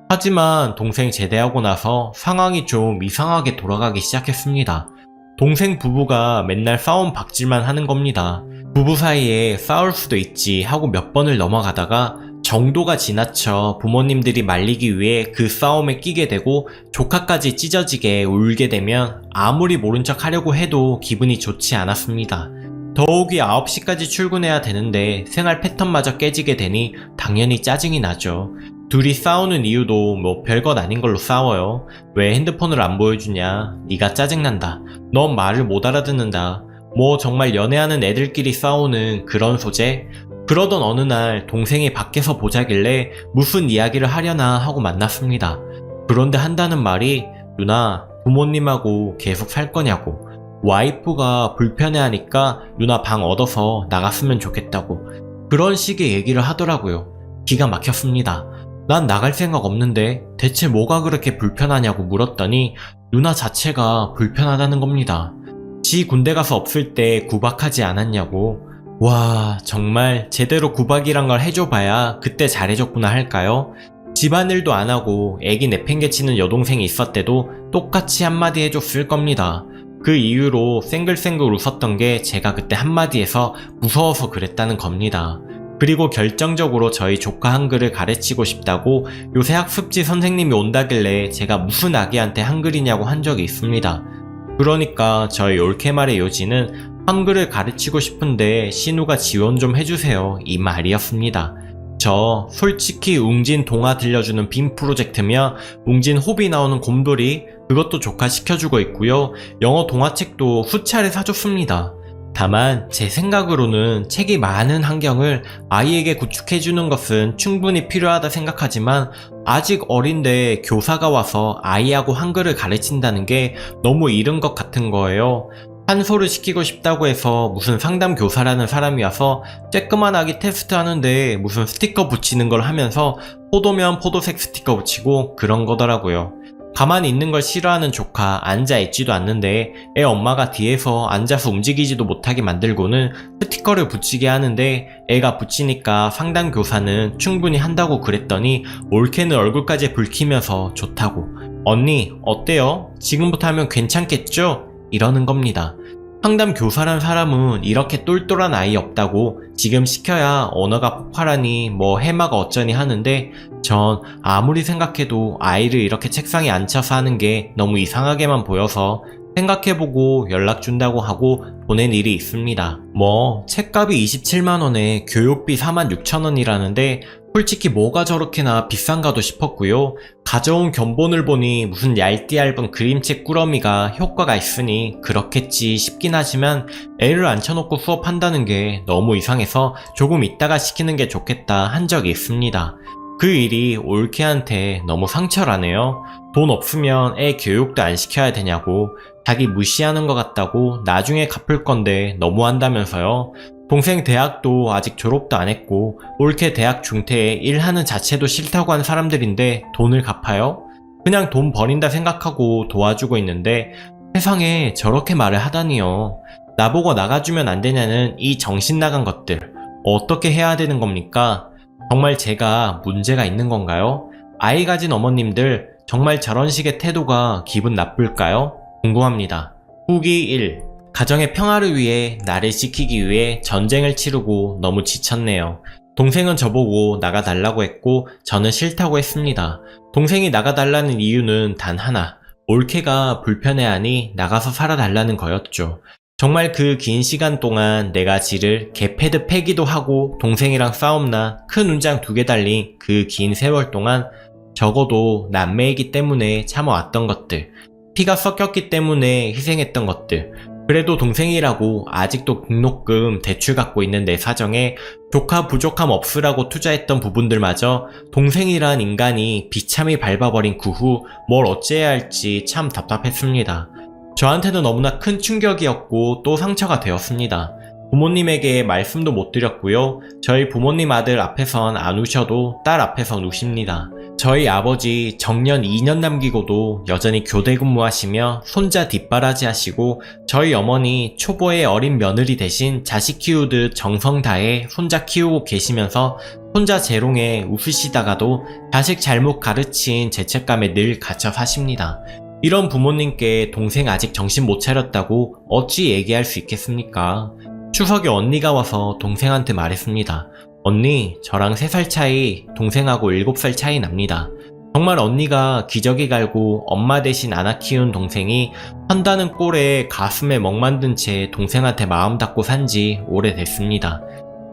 하지만 동생 제대하고 나서 상황이 좀 이상하게 돌아가기 시작했습니다. 동생 부부가 맨날 싸움 박질만 하는 겁니다. 부부 사이에 싸울 수도 있지 하고 몇 번을 넘어가다가 정도가 지나쳐 부모님들이 말리기 위해 그 싸움에 끼게 되고 조카까지 찢어지게 울게 되면 아무리 모른 척 하려고 해도 기분이 좋지 않았습니다. 더욱이 9시까지 출근해야 되는데 생활 패턴마저 깨지게 되니 당연히 짜증이 나죠. 둘이 싸우는 이유도 뭐 별것 아닌 걸로 싸워요. 왜 핸드폰을 안 보여주냐? 네가 짜증난다. 넌 말을 못 알아듣는다. 뭐 정말 연애하는 애들끼리 싸우는 그런 소재? 그러던 어느 날 동생이 밖에서 보자길래 무슨 이야기를 하려나 하고 만났습니다. 그런데 한다는 말이 누나 부모님하고 계속 살 거냐고, 와이프가 불편해하니까 누나 방 얻어서 나갔으면 좋겠다고 그런 식의 얘기를 하더라고요. 기가 막혔습니다. 난 나갈 생각 없는데 대체 뭐가 그렇게 불편하냐고 물었더니 누나 자체가 불편하다는 겁니다. 지 군대 가서 없을 때 구박하지 않았냐고. 와, 정말 제대로 구박이란 걸 해줘봐야 그때 잘해줬구나 할까요? 집안일도 안 하고 애기 내팽개치는 여동생이 있었대도 똑같이 한마디 해줬을 겁니다. 그 이유로 쌩글쌩글 웃었던 게 제가 그때 한마디에서 무서워서 그랬다는 겁니다. 그리고 결정적으로 저희 조카 한글을 가르치고 싶다고 요새 학습지 선생님이 온다길래 제가 무슨 아기한테 한글이냐고 한 적이 있습니다. 그러니까 저희 올케말의 요지는 한글을 가르치고 싶은데 신우가 지원 좀 해주세요 이 말이었습니다. 저 솔직히 웅진 동화 들려주는 빔 프로젝트며 웅진 호비 나오는 곰돌이 그것도 조카 시켜주고 있고요. 영어 동화책도 수차례 사줬습니다. 다만 제 생각으로는 책이 많은 환경을 아이에게 구축해주는 것은 충분히 필요하다 생각하지만 아직 어린데 교사가 와서 아이하고 한글을 가르친다는 게 너무 이른 것 같은 거예요. 한소를 시키고 싶다고 해서 무슨 상담 교사라는 사람이 와서 쬐끄만 아기 테스트 하는데 무슨 스티커 붙이는 걸 하면서 포도면 포도색 스티커 붙이고 그런 거더라고요. 가만히 있는 걸 싫어하는 조카 앉아있지도 않는데 애 엄마가 뒤에서 앉아서 움직이지도 못하게 만들고는 스티커를 붙이게 하는데 애가 붙이니까 상담 교사는 충분히 한다고 그랬더니 올케는 얼굴까지 붉히면서 좋다고, 언니 어때요? 지금부터 하면 괜찮겠죠? 이러는 겁니다. 상담 교사란 사람은 이렇게 똘똘한 아이 없다고 지금 시켜야 언어가 폭발하니 뭐 해마가 어쩌니 하는데 전 아무리 생각해도 아이를 이렇게 책상에 앉혀서 하는 게 너무 이상하게만 보여서 생각해보고 연락 준다고 하고 보낸 일이 있습니다. 뭐 책값이 27만원에 교육비 46,000원이라는데 솔직히 뭐가 저렇게나 비싼가도 싶었고요. 가져온 견본을 보니 무슨 얇디-얇은 그림책 꾸러미가 효과가 있으니 그렇겠지 싶긴 하지만 애를 앉혀놓고 수업한다는 게 너무 이상해서 조금 있다가 시키는 게 좋겠다 한 적이 있습니다. 그 일이 올케한테 너무 상처라네요. 돈 없으면 애 교육도 안 시켜야 되냐고, 자기 무시하는 것 같다고 나중에 갚을 건데 너무한다면서요. 동생 대학도 아직 졸업도 안 했고 올케 대학 중퇴에 일하는 자체도 싫다고 한 사람들인데 돈을 갚아요? 그냥 돈 버린다 생각하고 도와주고 있는데 세상에 저렇게 말을 하다니요. 나보고 나가주면 안 되냐는 이 정신 나간 것들 어떻게 해야 되는 겁니까? 정말 제가 문제가 있는 건가요? 아이 가진 어머님들 정말 저런 식의 태도가 기분 나쁠까요? 궁금합니다. 후기 1. 가정의 평화를 위해 나를 지키기 위해 전쟁을 치르고 너무 지쳤네요. 동생은 저보고 나가달라고 했고 저는 싫다고 했습니다. 동생이 나가달라는 이유는 단 하나, 올케가 불편해하니 나가서 살아달라는 거였죠. 정말 그 긴 시간 동안 내가 지를 개패드 패기도 하고 동생이랑 싸움나 큰 운장 2개 달린 그 긴 세월 동안 적어도 남매이기 때문에 참아왔던 것들, 피가 섞였기 때문에 희생했던 것들, 그래도 동생이라고 아직도 등록금 대출 갖고 있는 내 사정에 조카 부족함 없으라고 투자했던 부분들마저 동생이란 인간이 비참히 밟아버린 그 후 뭘 어찌해야 할지 참 답답했습니다. 저한테는 너무나 큰 충격이었고 또 상처가 되었습니다. 부모님에게 말씀도 못 드렸고요. 저희 부모님 아들 앞에선 안 우셔도 딸 앞에선 우십니다. 저희 아버지 정년 2년 남기고도 여전히 교대 근무하시며 손자 뒷바라지 하시고, 저희 어머니 초보의 어린 며느리 대신 자식 키우듯 정성 다해 손자 키우고 계시면서 손자 재롱에 웃으시다가도 자식 잘못 가르친 죄책감에 늘 갇혀 사십니다. 이런 부모님께 동생 아직 정신 못 차렸다고 어찌 얘기할 수 있겠습니까? 추석에 언니가 와서 동생한테 말했습니다. 언니, 저랑 3살 차이, 동생하고 7살 차이 납니다. 정말 언니가 기저귀 갈고 엄마 대신 안아 키운 동생이 한다는 꼴에 가슴에 멍 만든 채 동생한테 마음 닫고 산지 오래됐습니다.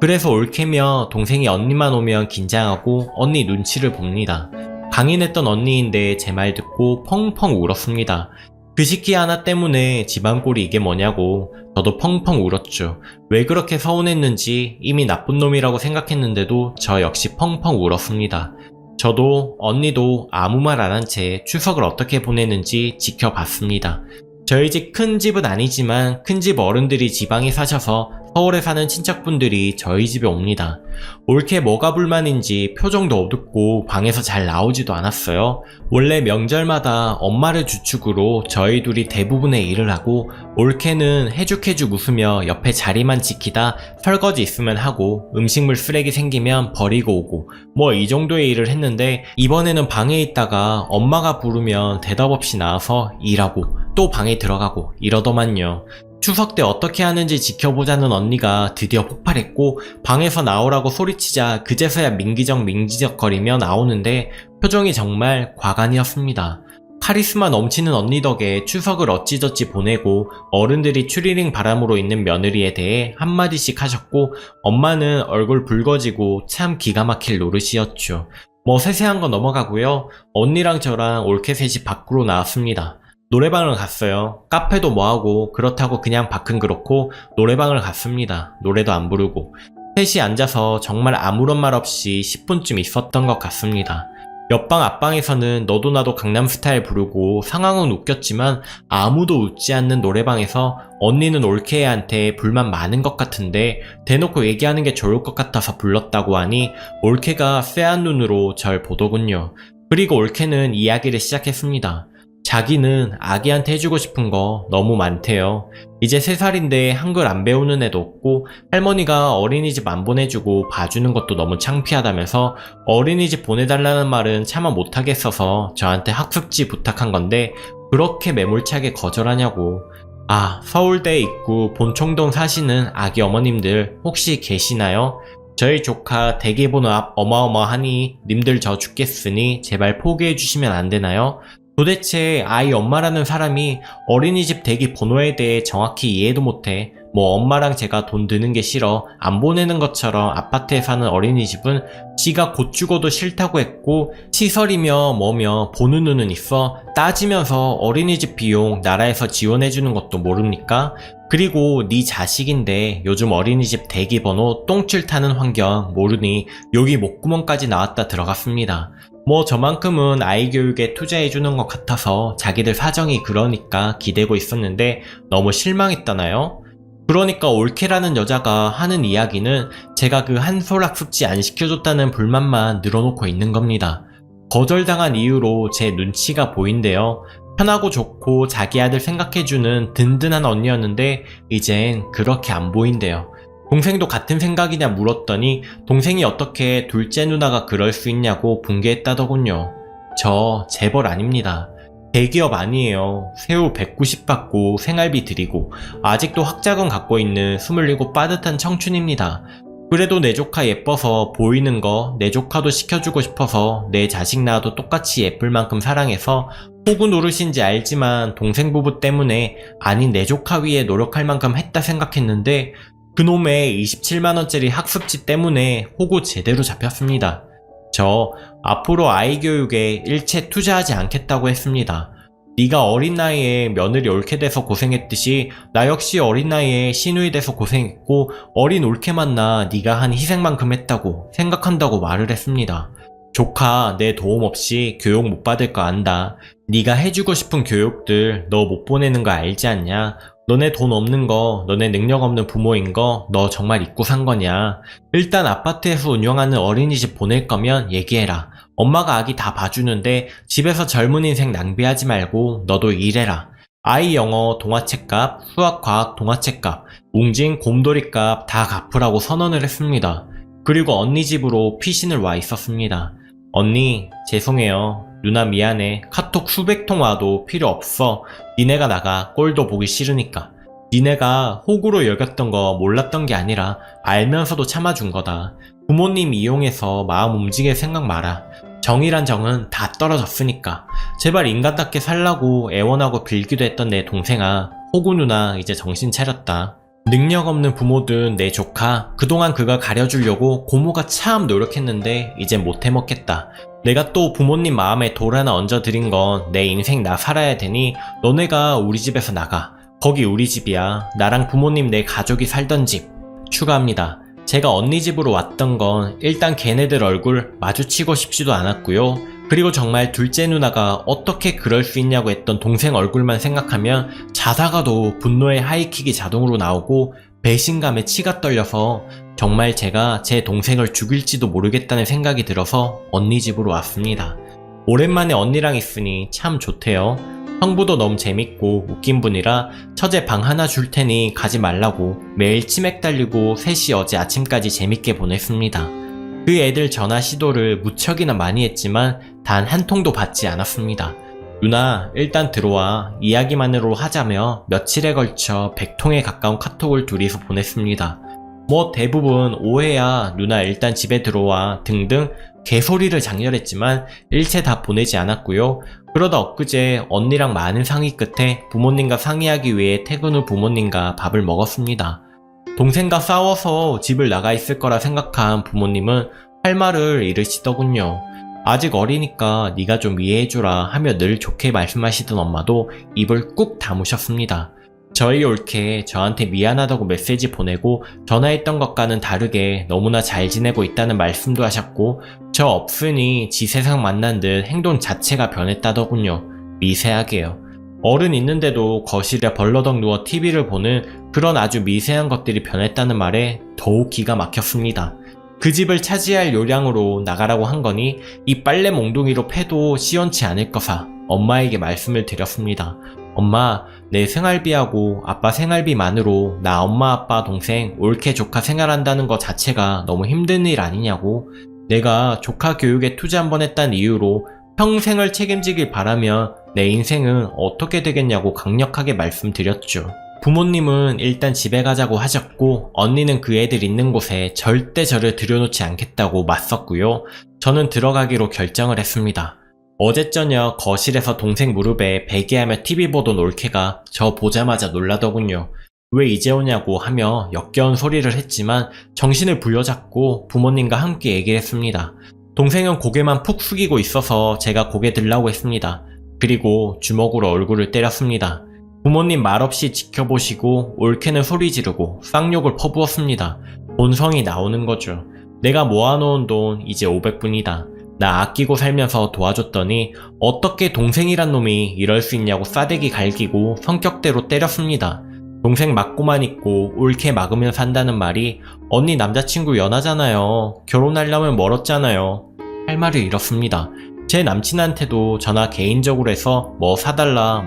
그래서 올케며 동생이 언니만 오면 긴장하고 언니 눈치를 봅니다. 강인했던 언니인데 제 말 듣고 펑펑 울었습니다. 그 시기 하나 때문에 집안 꼴이 이게 뭐냐고. 저도 펑펑 울었죠. 왜 그렇게 서운했는지 이미 나쁜 놈이라고 생각했는데도 저 역시 펑펑 울었습니다. 저도 언니도 아무 말 안 한 채 추석을 어떻게 보내는지 지켜봤습니다. 저희 집 큰 집은 아니지만 큰 집 어른들이 지방에 사셔서 서울에 사는 친척분들이 저희 집에 옵니다. 올케 뭐가 불만인지 표정도 어둡고 방에서 잘 나오지도 않았어요. 원래 명절마다 엄마를 주축으로 저희 둘이 대부분의 일을 하고, 올케는 해죽해죽 웃으며 옆에 자리만 지키다 설거지 있으면 하고 음식물 쓰레기 생기면 버리고 오고 뭐 이 정도의 일을 했는데, 이번에는 방에 있다가 엄마가 부르면 대답 없이 나와서 일하고 또 방에 들어가고 이러더만요. 추석 때 어떻게 하는지 지켜보자는 언니가 드디어 폭발했고, 방에서 나오라고 소리치자 그제서야 민기적 거리며 나오는데 표정이 정말 과간이었습니다. 카리스마 넘치는 언니 덕에 추석을 어찌저찌 보내고, 어른들이 추리링 바람으로 있는 며느리에 대해 한마디씩 하셨고, 엄마는 얼굴 붉어지고 참 기가 막힐 노릇이었죠. 뭐 세세한 거 넘어가고요. 언니랑 저랑 올케 셋이 밖으로 나왔습니다. 노래방을 갔어요. 카페도 뭐하고 그렇다고 그냥 밖은 그렇고 노래방을 갔습니다. 노래도 안 부르고 셋이 앉아서 정말 아무런 말 없이 10분쯤 있었던 것 같습니다. 옆방 앞방에서는 너도 나도 강남스타일 부르고 상황은 웃겼지만 아무도 웃지 않는 노래방에서 언니는 올케한테 불만 많은 것 같은데 대놓고 얘기하는 게 좋을 것 같아서 불렀다고 하니 올케가 쎄한 눈으로 절 보더군요. 그리고 올케는 이야기를 시작했습니다. 자기는 아기한테 해주고 싶은 거 너무 많대요. 이제 3살인데 한글 안 배우는 애도 없고, 할머니가 어린이집 안 보내주고 봐주는 것도 너무 창피하다면서 어린이집 보내달라는 말은 차마 못하겠어서 저한테 학습지 부탁한 건데 그렇게 매몰차게 거절하냐고. 아, 서울대 입구 본총동 사시는 아기 어머님들 혹시 계시나요? 저희 조카 대기번호 앞 어마어마하니 님들 저 죽겠으니 제발 포기해주시면 안 되나요? 도대체 아이 엄마라는 사람이 어린이집 대기 번호에 대해 정확히 이해도 못해. 뭐 엄마랑 제가 돈 드는 게 싫어 안 보내는 것처럼 아파트에 사는 어린이집은 지가 곧 죽어도 싫다고 했고, 시설이며 뭐며 보는 눈은 있어 따지면서 어린이집 비용 나라에서 지원해주는 것도 모릅니까? 그리고 네 자식인데 요즘 어린이집 대기번호 똥줄 타는 환경 모르니 여기 목구멍까지 나왔다 들어갔습니다. 뭐 저만큼은 아이 교육에 투자해주는 것 같아서 자기들 사정이 그러니까 기대고 있었는데 너무 실망했다나요? 그러니까 올케라는 여자가 하는 이야기는 제가 그 한솔 학습지 안 시켜줬다는 불만만 늘어놓고 있는 겁니다. 거절당한 이유로 제 눈치가 보인대요. 편하고 좋고 자기 아들 생각해주는 든든한 언니였는데 이젠 그렇게 안 보인대요. 동생도 같은 생각이냐 물었더니 동생이 어떻게 둘째 누나가 그럴 수 있냐고 분개했다더군요. 저 재벌 아닙니다. 대기업 아니에요. 새우 190 받고 생활비 드리고 아직도 학자금 갖고 있는 27 빠듯한 청춘입니다. 그래도 내 조카 예뻐서 보이는 거 내 조카도 시켜주고 싶어서 내 자식 낳아도 똑같이 예쁠 만큼 사랑해서 호구 노릇인지 알지만 동생 부부 때문에 아닌 내 조카 위해 노력할 만큼 했다 생각했는데 그놈의 27만원짜리 학습지 때문에 호구 제대로 잡혔습니다. 저 앞으로 아이 교육에 일체 투자하지 않겠다고 했습니다. 네가 어린 나이에 며느리 옳게 돼서 고생했듯이 나 역시 어린 나이에 시누이 돼서 고생했고 어린 옳게 만나 네가 한 희생만큼 했다고 생각한다고 말을 했습니다. 조카 내 도움 없이 교육 못 받을 거 안다. 네가 해주고 싶은 교육들 너 못 보내는 거 알지 않냐? 너네 돈 없는 거, 너네 능력 없는 부모인 거 너 정말 잊고 산 거냐? 일단 아파트에서 운영하는 어린이집 보낼 거면 얘기해라. 엄마가 아기 다 봐주는데 집에서 젊은 인생 낭비하지 말고 너도 일해라. 아이 영어 동화책 값, 수학 과학 동화책 값, 웅진 곰돌이 값 다 갚으라고 선언을 했습니다. 그리고 언니 집으로 피신을 와 있었습니다. 언니 죄송해요. 누나 미안해. 카톡 수백 통 와도 필요 없어. 니네가 나가. 꼴도 보기 싫으니까. 니네가 호구로 여겼던 거 몰랐던 게 아니라 알면서도 참아준 거다. 부모님 이용해서 마음 움직일 생각 마라. 정이란 정은 다 떨어졌으니까. 제발 인간답게 살라고 애원하고 빌기도 했던 내 동생아. 호구 누나 이제 정신 차렸다. 능력 없는 부모든 내 조카, 그동안 그가 가려주려고 고모가 참 노력했는데 이제 못 해먹겠다. 내가 또 부모님 마음에 돌 하나 얹어드린 건 내 인생 나 살아야 되니 너네가 우리 집에서 나가. 거기 우리 집이야. 나랑 부모님 내 가족이 살던 집. 추가합니다. 제가 언니 집으로 왔던 건 일단 걔네들 얼굴 마주치고 싶지도 않았고요. 그리고 정말 둘째 누나가 어떻게 그럴 수 있냐고 했던 동생 얼굴만 생각하면 자다가도 분노의 하이킥이 자동으로 나오고 배신감에 치가 떨려서 정말 제가 제 동생을 죽일지도 모르겠다는 생각이 들어서 언니 집으로 왔습니다. 오랜만에 언니랑 있으니 참 좋대요. 형부도 너무 재밌고 웃긴 분이라 처제 방 하나 줄 테니 가지 말라고 매일 치맥 달리고 셋이 어제 아침까지 재밌게 보냈습니다. 그 애들 전화 시도를 무척이나 많이 했지만 단 한 통도 받지 않았습니다. 누나 일단 들어와. 이야기만으로 하자며 며칠에 걸쳐 100통에 가까운 카톡을 둘이서 보냈습니다. 뭐 대부분 오해야 누나 일단 집에 들어와 등등 개소리를 장렬했지만 일체 다 보내지 않았고요. 그러다 엊그제 언니랑 많은 상의 끝에 부모님과 상의하기 위해 퇴근 후 부모님과 밥을 먹었습니다. 동생과 싸워서 집을 나가 있을 거라 생각한 부모님은 할 말을 잃으시더군요. 아직 어리니까 네가 좀 이해해주라 하며 늘 좋게 말씀하시던 엄마도 입을 꾹 다무셨습니다. 저희 옳게 저한테 미안하다고 메시지 보내고 전화했던 것과는 다르게 너무나 잘 지내고 있다는 말씀도 하셨고 저 없으니 지 세상 만난 듯 행동 자체가 변했다더군요. 미세하게요. 어른 있는데도 거실에 벌러덩 누워 TV를 보는 그런 아주 미세한 것들이 변했다는 말에 더욱 기가 막혔습니다. 그 집을 차지할 요량으로 나가라고 한 거니 이 빨래 몽둥이로 패도 시원치 않을 거사 엄마에게 말씀을 드렸습니다. 엄마, 내 생활비하고 아빠 생활비만으로 나 엄마 아빠 동생 옳게 조카 생활한다는 거 자체가 너무 힘든 일 아니냐고. 내가 조카 교육에 투자 한번 했다는 이유로 평생을 책임지길 바라며 내 인생은 어떻게 되겠냐고 강력하게 말씀드렸죠. 부모님은 일단 집에 가자고 하셨고 언니는 그 애들 있는 곳에 절대 저를 들여놓지 않겠다고 맞섰고요. 저는 들어가기로 결정을 했습니다. 어제 저녁 거실에서 동생 무릎에 베개하며 TV 보던 올케가 저 보자마자 놀라더군요. 왜 이제 오냐고 하며 역겨운 소리를 했지만 정신을 부여잡고 부모님과 함께 얘기를 했습니다. 동생은 고개만 푹 숙이고 있어서 제가 고개 들라고 했습니다. 그리고 주먹으로 얼굴을 때렸습니다. 부모님 말없이 지켜보시고 올케는 소리 지르고 쌍욕을 퍼부었습니다. 본성이 나오는 거죠. 내가 모아놓은 돈 이제 500분이다. 나 아끼고 살면서 도와줬더니 어떻게 동생이란 놈이 이럴 수 있냐고 싸대기 갈기고 성격대로 때렸습니다. 동생 맞고만 있고 옳게 막으면 산다는 말이 언니 남자친구 연하잖아요. 결혼하려면 멀었잖아요. 할 말을 잃었습니다. 제 남친한테도 전화 개인적으로 해서 뭐 사달라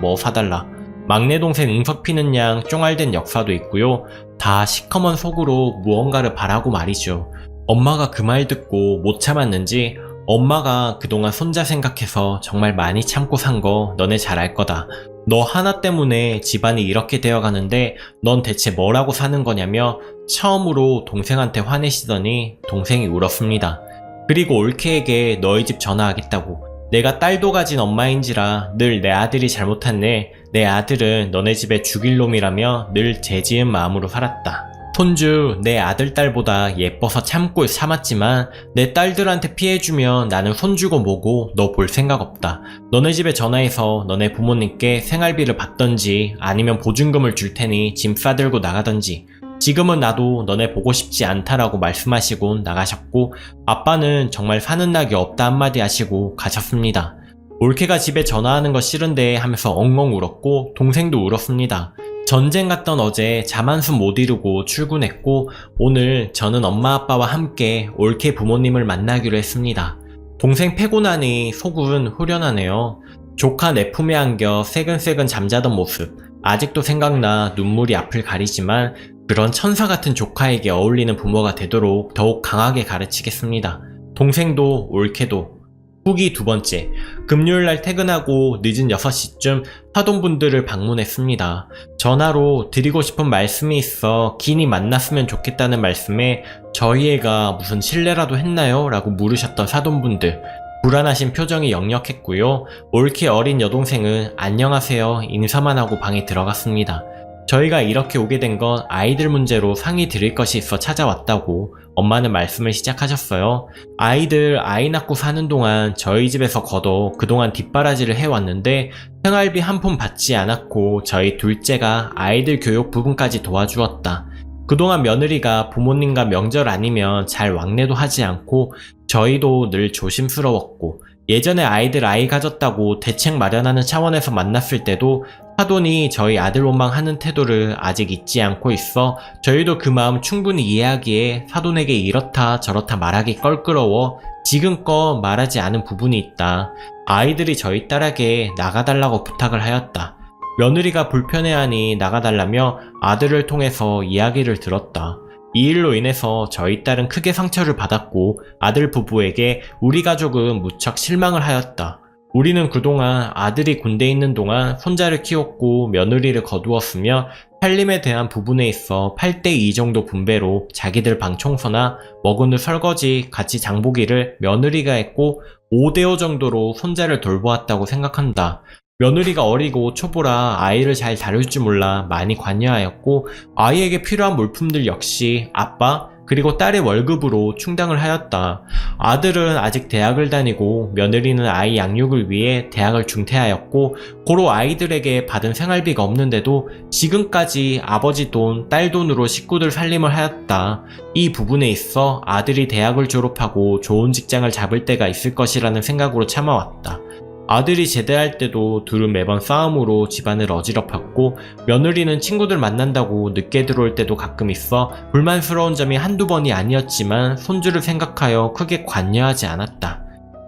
막내 동생 응석 피는 양 쫑알된 역사도 있고요. 다 시커먼 속으로 무언가를 바라고 말이죠. 엄마가 그 말 듣고 못 참았는지 엄마가 그동안 손자 생각해서 정말 많이 참고 산 거 너네 잘 알 거다. 너 하나 때문에 집안이 이렇게 되어가는데 넌 대체 뭐라고 사는 거냐며 처음으로 동생한테 화내시더니 동생이 울었습니다. 그리고 올케에게 너희 집 전화하겠다고. 내가 딸도 가진 엄마인지라 늘 내 아들이 잘못했네. 내 아들은 너네 집에 죽일 놈이라며 늘 죄지은 마음으로 살았다. 손주 내 아들 딸보다 예뻐서 참고 참았지만 내 딸들한테 피해주면 나는 손주고 뭐고 너 볼 생각 없다. 너네 집에 전화해서 너네 부모님께 생활비를 받던지 아니면 보증금을 줄 테니 짐 싸들고 나가던지. 지금은 나도 너네 보고 싶지 않다라고 말씀하시고 나가셨고 아빠는 정말 사는 낙이 없다 한마디 하시고 가셨습니다. 올케가 집에 전화하는 거 싫은데 하면서 엉엉 울었고 동생도 울었습니다. 전쟁 갔던 어제 잠 한숨 못 이루고 출근했고 오늘 저는 엄마 아빠와 함께 올케 부모님을 만나기로 했습니다. 동생 패고 나니 속은 후련하네요. 조카 내 품에 안겨 새근새근 잠자던 모습 아직도 생각나 눈물이 앞을 가리지만 그런 천사 같은 조카에게 어울리는 부모가 되도록 더욱 강하게 가르치겠습니다. 동생도 올케도. 후기 두 번째, 금요일날 퇴근하고 늦은 6시쯤 사돈분들을 방문했습니다. 전화로 드리고 싶은 말씀이 있어 긴히 만났으면 좋겠다는 말씀에 저희 애가 무슨 실례라도 했나요? 라고 물으셨던 사돈분들. 불안하신 표정이 역력했고요. 올케 어린 여동생은 안녕하세요 인사만 하고 방에 들어갔습니다. 저희가 이렇게 오게 된 건 아이들 문제로 상의 드릴 것이 있어 찾아왔다고 엄마는 말씀을 시작하셨어요. 아이들 아이 낳고 사는 동안 저희 집에서 걷어 그동안 뒷바라지를 해왔는데 생활비 한 푼 받지 않았고 저희 둘째가 아이들 교육 부분까지 도와주었다. 그동안 며느리가 부모님과 명절 아니면 잘 왕래도 하지 않고 저희도 늘 조심스러웠고 예전에 아이들 아이 가졌다고 대책 마련하는 차원에서 만났을 때도 사돈이 저희 아들 원망하는 태도를 아직 잊지 않고 있어 저희도 그 마음 충분히 이해하기에 사돈에게 이렇다 저렇다 말하기 껄끄러워 지금껏 말하지 않은 부분이 있다. 아이들이 저희 딸에게 나가달라고 부탁을 하였다. 며느리가 불편해하니 나가달라며 아들을 통해서 이야기를 들었다. 이 일로 인해서 저희 딸은 크게 상처를 받았고 아들 부부에게 우리 가족은 무척 실망을 하였다. 우리는 그동안 아들이 군대에 있는 동안 손자를 키웠고 며느리를 거두었으며 살림에 대한 부분에 있어 8대2 정도 분배로 자기들 방 청소나 먹은 후 설거지, 같이 장보기를 며느리가 했고 5대5 정도로 손자를 돌보았다고 생각한다. 며느리가 어리고 초보라 아이를 잘 다룰 줄 몰라 많이 관여하였고 아이에게 필요한 물품들 역시 아빠 그리고 딸의 월급으로 충당을 하였다. 아들은 아직 대학을 다니고 며느리는 아이 양육을 위해 대학을 중퇴하였고 고로 아이들에게 받은 생활비가 없는데도 지금까지 아버지 돈, 딸 돈으로 식구들 살림을 하였다. 이 부분에 있어 아들이 대학을 졸업하고 좋은 직장을 잡을 때가 있을 것이라는 생각으로 참아왔다. 아들이 제대할 때도 둘은 매번 싸움으로 집안을 어지럽혔고 며느리는 친구들 만난다고 늦게 들어올 때도 가끔 있어 불만스러운 점이 한두 번이 아니었지만 손주를 생각하여 크게 관여하지 않았다.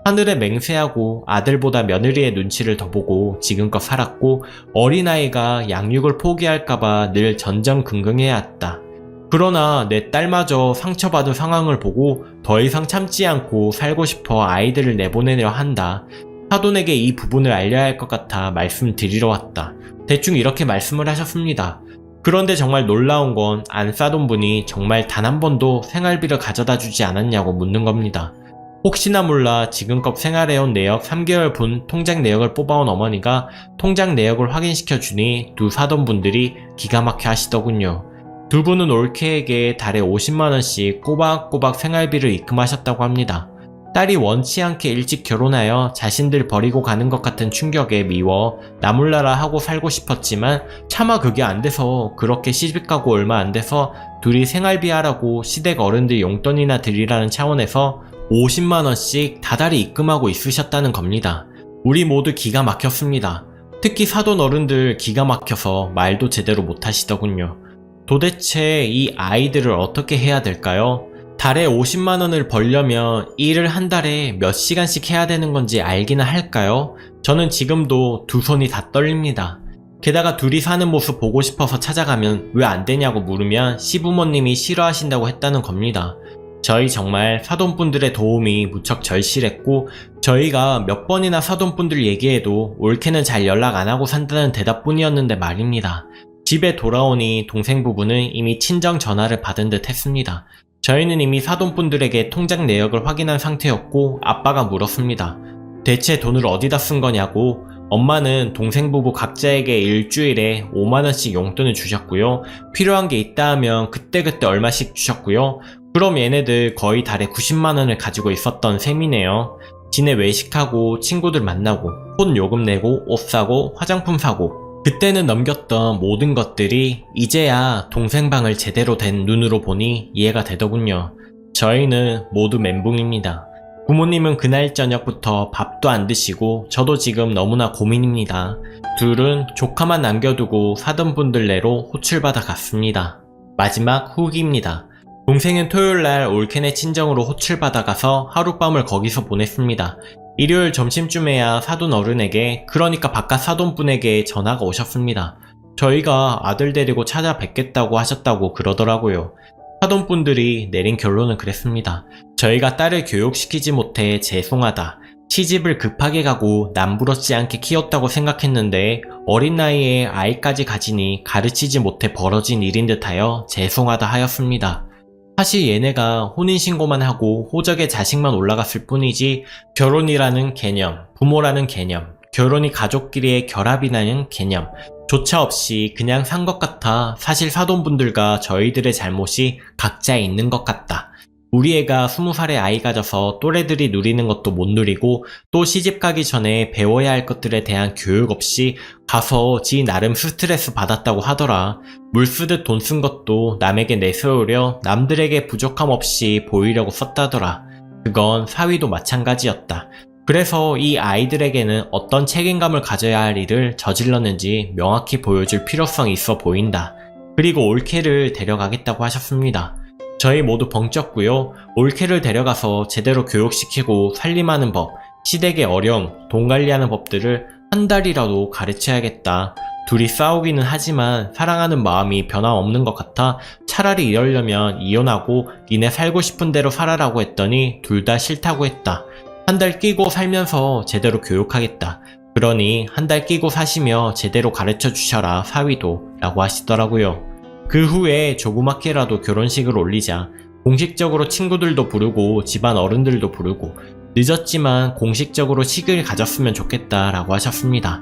하늘에 맹세하고 아들보다 며느리의 눈치를 더 보고 지금껏 살았고 어린아이가 양육을 포기할까봐 늘 전전긍긍해왔다. 그러나 내 딸마저 상처받은 상황을 보고 더 이상 참지 않고 살고 싶어 아이들을 내보내려 한다. 사돈에게 이 부분을 알려야 할 것 같아 말씀드리러 왔다. 대충 이렇게 말씀을 하셨습니다. 그런데 정말 놀라운 건 안사돈분이 정말 단 한 번도 생활비를 가져다 주지 않았냐고 묻는 겁니다. 혹시나 몰라 지금껏 생활해온 내역 3개월 분 통장 내역을 뽑아온 어머니가 통장 내역을 확인시켜 주니 두 사돈분들이 기가 막혀 하시더군요. 두 분은 올케에게 달에 50만원씩 꼬박꼬박 생활비를 입금하셨다고 합니다. 딸이 원치 않게 일찍 결혼하여 자신들 버리고 가는 것 같은 충격에 미워 나몰라라 하고 살고 싶었지만 차마 그게 안 돼서 그렇게 시집가고 얼마 안 돼서 둘이 생활비 하라고 시댁 어른들 용돈이나 드리라는 차원에서 50만원씩 다달이 입금하고 있으셨다는 겁니다. 우리 모두 기가 막혔습니다. 특히 사돈 어른들 기가 막혀서 말도 제대로 못하시더군요. 도대체 이 아이들을 어떻게 해야 될까요? 달에 50만원을 벌려면 일을 한 달에 몇 시간씩 해야 되는 건지 알기는 할까요? 저는 지금도 두 손이 다 떨립니다. 게다가 둘이 사는 모습 보고 싶어서 찾아가면 왜 안 되냐고 물으면 시부모님이 싫어하신다고 했다는 겁니다. 저희 정말 사돈분들의 도움이 무척 절실했고 저희가 몇 번이나 사돈분들 얘기해도 올케는 잘 연락 안 하고 산다는 대답뿐이었는데 말입니다. 집에 돌아오니 동생 부부는 이미 친정 전화를 받은 듯 했습니다. 저희는 이미 사돈분들에게 통장 내역을 확인한 상태였고 아빠가 물었습니다. 대체 돈을 어디다 쓴 거냐고. 엄마는 동생 부부 각자에게 일주일에 5만원씩 용돈을 주셨고요. 필요한 게 있다 하면 그때그때 얼마씩 주셨고요. 그럼 얘네들 거의 달에 90만원을 가지고 있었던 셈이네요. 지네 외식하고 친구들 만나고 폰 요금 내고 옷 사고 화장품 사고 그때는 넘겼던 모든 것들이 이제야 동생 방을 제대로 된 눈으로 보니 이해가 되더군요. 저희는 모두 멘붕입니다. 부모님은 그날 저녁부터 밥도 안 드시고 저도 지금 너무나 고민입니다. 둘은 조카만 남겨두고 사돈 분들네로 호출받아 갔습니다. 마지막 후기입니다. 동생은 토요일날 올케네 친정으로 호출받아 가서 하룻밤을 거기서 보냈습니다. 일요일 점심쯤에야 사돈 어른에게, 그러니까 바깥 사돈분에게 전화가 오셨습니다. 저희가 아들 데리고 찾아뵙겠다고 하셨다고 그러더라고요. 사돈분들이 내린 결론은 그랬습니다. 저희가 딸을 교육시키지 못해 죄송하다. 시집을 급하게 가고 남부럽지 않게 키웠다고 생각했는데 어린 나이에 아이까지 가지니 가르치지 못해 벌어진 일인 듯하여 죄송하다 하였습니다. 사실 얘네가 혼인신고만 하고 호적에 자식만 올라갔을 뿐이지 결혼이라는 개념, 부모라는 개념, 결혼이 가족끼리의 결합이라는 개념 조차 없이 그냥 산 것 같아 사실 사돈분들과 저희들의 잘못이 각자에 있는 것 같다. 우리 애가 20살의 아이 가져서 또래들이 누리는 것도 못 누리고 또 시집 가기 전에 배워야 할 것들에 대한 교육 없이 가서 지 나름 스트레스 받았다고 하더라. 물 쓰듯 돈 쓴 것도 남에게 내세우려 남들에게 부족함 없이 보이려고 썼다더라. 그건 사위도 마찬가지였다. 그래서 이 아이들에게는 어떤 책임감을 가져야 할 일을 저질렀는지 명확히 보여줄 필요성이 있어 보인다. 그리고 올케를 데려가겠다고 하셨습니다. 저희 모두 벙쪘고요. 올케를 데려가서 제대로 교육시키고 살림하는 법, 시댁의 어려움, 돈 관리하는 법들을 한 달이라도 가르쳐야겠다. 둘이 싸우기는 하지만 사랑하는 마음이 변함없는 것 같아 차라리 이러려면 이혼하고 니네 살고 싶은 대로 살아라고 했더니 둘 다 싫다고 했다. 한 달 끼고 살면서 제대로 교육하겠다. 그러니 한 달 끼고 사시며 제대로 가르쳐 주셔라 사위도 라고 하시더라고요. 그 후에 조그맣게라도 결혼식을 올리자 공식적으로 친구들도 부르고 집안 어른들도 부르고 늦었지만 공식적으로 식을 가졌으면 좋겠다 라고 하셨습니다.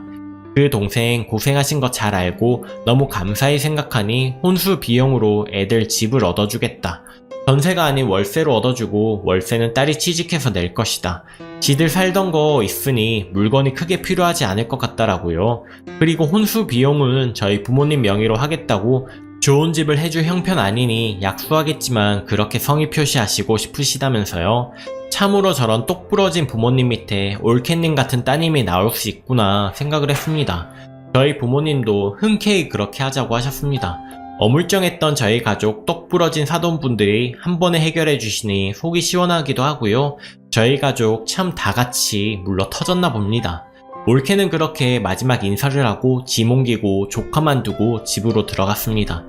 그 동생 고생하신 거 잘 알고 너무 감사히 생각하니 혼수 비용으로 애들 집을 얻어주겠다. 전세가 아닌 월세로 얻어주고 월세는 딸이 취직해서 낼 것이다. 지들 살던 거 있으니 물건이 크게 필요하지 않을 것 같다라고요. 그리고 혼수 비용은 저희 부모님 명의로 하겠다고 좋은 집을 해줄 형편 아니니 약속하겠지만 그렇게 성의 표시하시고 싶으시다면서요. 참으로 저런 똑부러진 부모님 밑에 올케님 같은 따님이 나올 수 있구나 생각을 했습니다. 저희 부모님도 흔쾌히 그렇게 하자고 하셨습니다. 어물쩡했던 저희 가족 똑부러진 사돈분들이 한 번에 해결해 주시니 속이 시원하기도 하고요. 저희 가족 참 다같이 물러 터졌나 봅니다. 올케는 그렇게 마지막 인사를 하고 짐 옮기고 조카만 두고 집으로 들어갔습니다.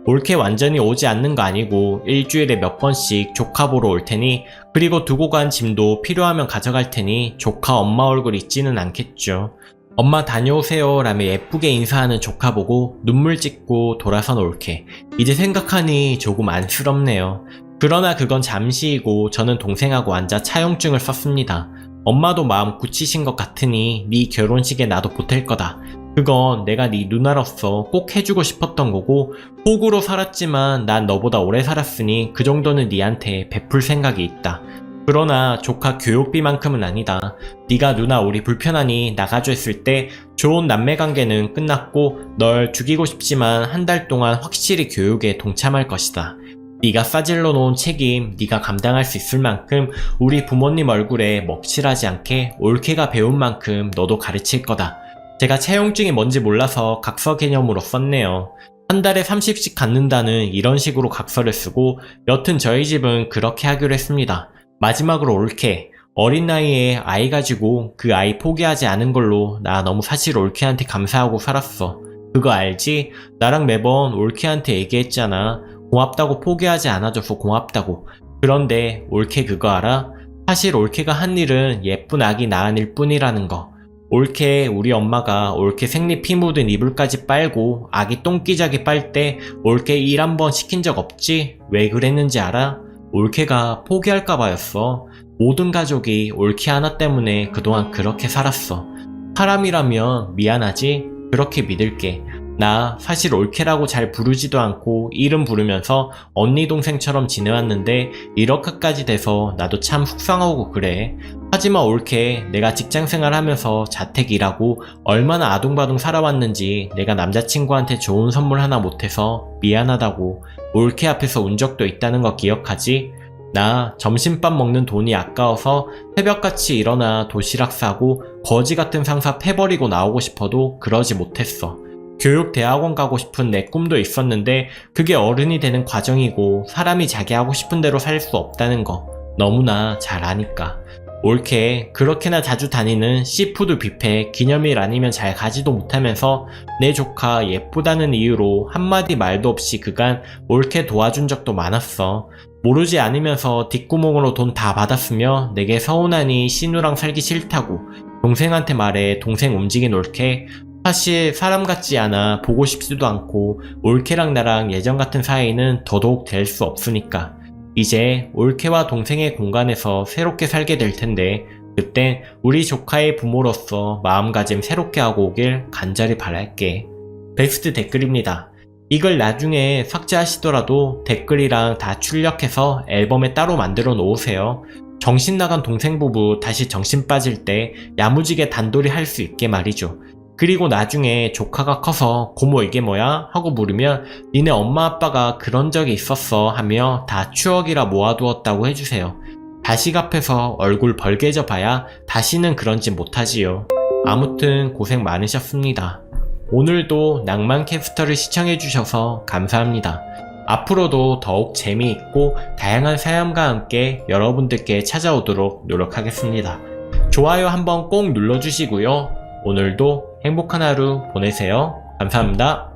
올케 완전히 오지 않는 거 아니고 일주일에 몇 번씩 조카 보러 올 테니 그리고 두고 간 짐도 필요하면 가져갈 테니 조카 엄마 얼굴 잊지는 않겠죠. 엄마 다녀오세요 라며 예쁘게 인사하는 조카 보고 눈물 찍고 돌아선 올케. 이제 생각하니 조금 안쓰럽네요. 그러나 그건 잠시이고 저는 동생하고 앉아 차용증을 썼습니다. 엄마도 마음 굳히신 것 같으니 네 결혼식에 나도 보탤 거다. 그건 내가 네 누나로서 꼭 해주고 싶었던 거고 호구로 살았지만 난 너보다 오래 살았으니 그 정도는 네한테 베풀 생각이 있다. 그러나 조카 교육비만큼은 아니다. 네가 누나 우리 불편하니 나가줘 했을 때 좋은 남매관계는 끝났고 널 죽이고 싶지만 한 달 동안 확실히 교육에 동참할 것이다. 네가 싸질러 놓은 책임 네가 감당할 수 있을 만큼 우리 부모님 얼굴에 먹칠하지 않게 올케가 배운 만큼 너도 가르칠 거다. 제가 차용증이 뭔지 몰라서 각서 개념으로 썼네요. 한 달에 30씩 갖는다는 이런 식으로 각서를 쓰고 여튼 저희 집은 그렇게 하기로 했습니다. 마지막으로 올케. 어린 나이에 아이 가지고 그 아이 포기하지 않은 걸로 나 너무 사실 올케한테 감사하고 살았어. 그거 알지? 나랑 매번 올케한테 얘기했잖아. 고맙다고 포기하지 않아줘서 고맙다고. 그런데 올케 그거 알아? 사실 올케가 한 일은 예쁜 아기 낳은 일 뿐이라는 거. 올케 우리 엄마가 올케 생리 피 묻은 이불까지 빨고 아기 똥기저귀 빨 때 올케 일 한 번 시킨 적 없지? 왜 그랬는지 알아? 올케가 포기할까 봐였어. 모든 가족이 올케 하나 때문에 그동안 그렇게 살았어. 사람이라면 미안하지? 그렇게 믿을게. 나 사실 올케라고 잘 부르지도 않고 이름 부르면서 언니 동생처럼 지내왔는데 이렇게까지 돼서 나도 참 속상하고 그래. 하지만 올케, 내가 직장생활 하면서 자택 일하고 얼마나 아둥바둥 살아왔는지 내가 남자친구한테 좋은 선물 하나 못해서 미안하다고. 올케 앞에서 운 적도 있다는 거 기억하지? 나 점심밥 먹는 돈이 아까워서 새벽같이 일어나 도시락 싸고 거지 같은 상사 패버리고 나오고 싶어도 그러지 못했어. 교육대학원 가고 싶은 내 꿈도 있었는데 그게 어른이 되는 과정이고 사람이 자기 하고 싶은 대로 살 수 없다는 거 너무나 잘 아니까. 올케, 그렇게나 자주 다니는 시푸드 뷔페 기념일 아니면 잘 가지도 못하면서 내 조카 예쁘다는 이유로 한마디 말도 없이 그간 올케 도와준 적도 많았어. 모르지 않으면서 뒷구멍으로 돈 다 받았으며 내게 서운하니 신우랑 살기 싫다고 동생한테 말해 동생 움직인 올케. 사실 사람 같지 않아 보고 싶지도 않고 올케랑 나랑 예전 같은 사이는 더더욱 될 수 없으니까. 이제 올케와 동생의 공간에서 새롭게 살게 될 텐데 그땐 우리 조카의 부모로서 마음가짐 새롭게 하고 오길 간절히 바랄게. 베스트 댓글입니다. 이걸 나중에 삭제하시더라도 댓글이랑 다 출력해서 앨범에 따로 만들어 놓으세요. 정신 나간 동생 부부 다시 정신 빠질 때 야무지게 단돌이 할 수 있게 말이죠. 그리고 나중에 조카가 커서 고모 이게 뭐야? 하고 물으면 니네 엄마 아빠가 그런 적이 있었어 하며 다 추억이라 모아두었다고 해주세요. 다시 앞에서 얼굴 벌게져 봐야 다시는 그런 짓 못하지요. 아무튼 고생 많으셨습니다. 오늘도 낭만 캐스터를 시청해주셔서 감사합니다. 앞으로도 더욱 재미있고 다양한 사연과 함께 여러분들께 찾아오도록 노력하겠습니다. 좋아요 한번 꼭 눌러주시고요. 오늘도 행복한 하루 보내세요. 감사합니다.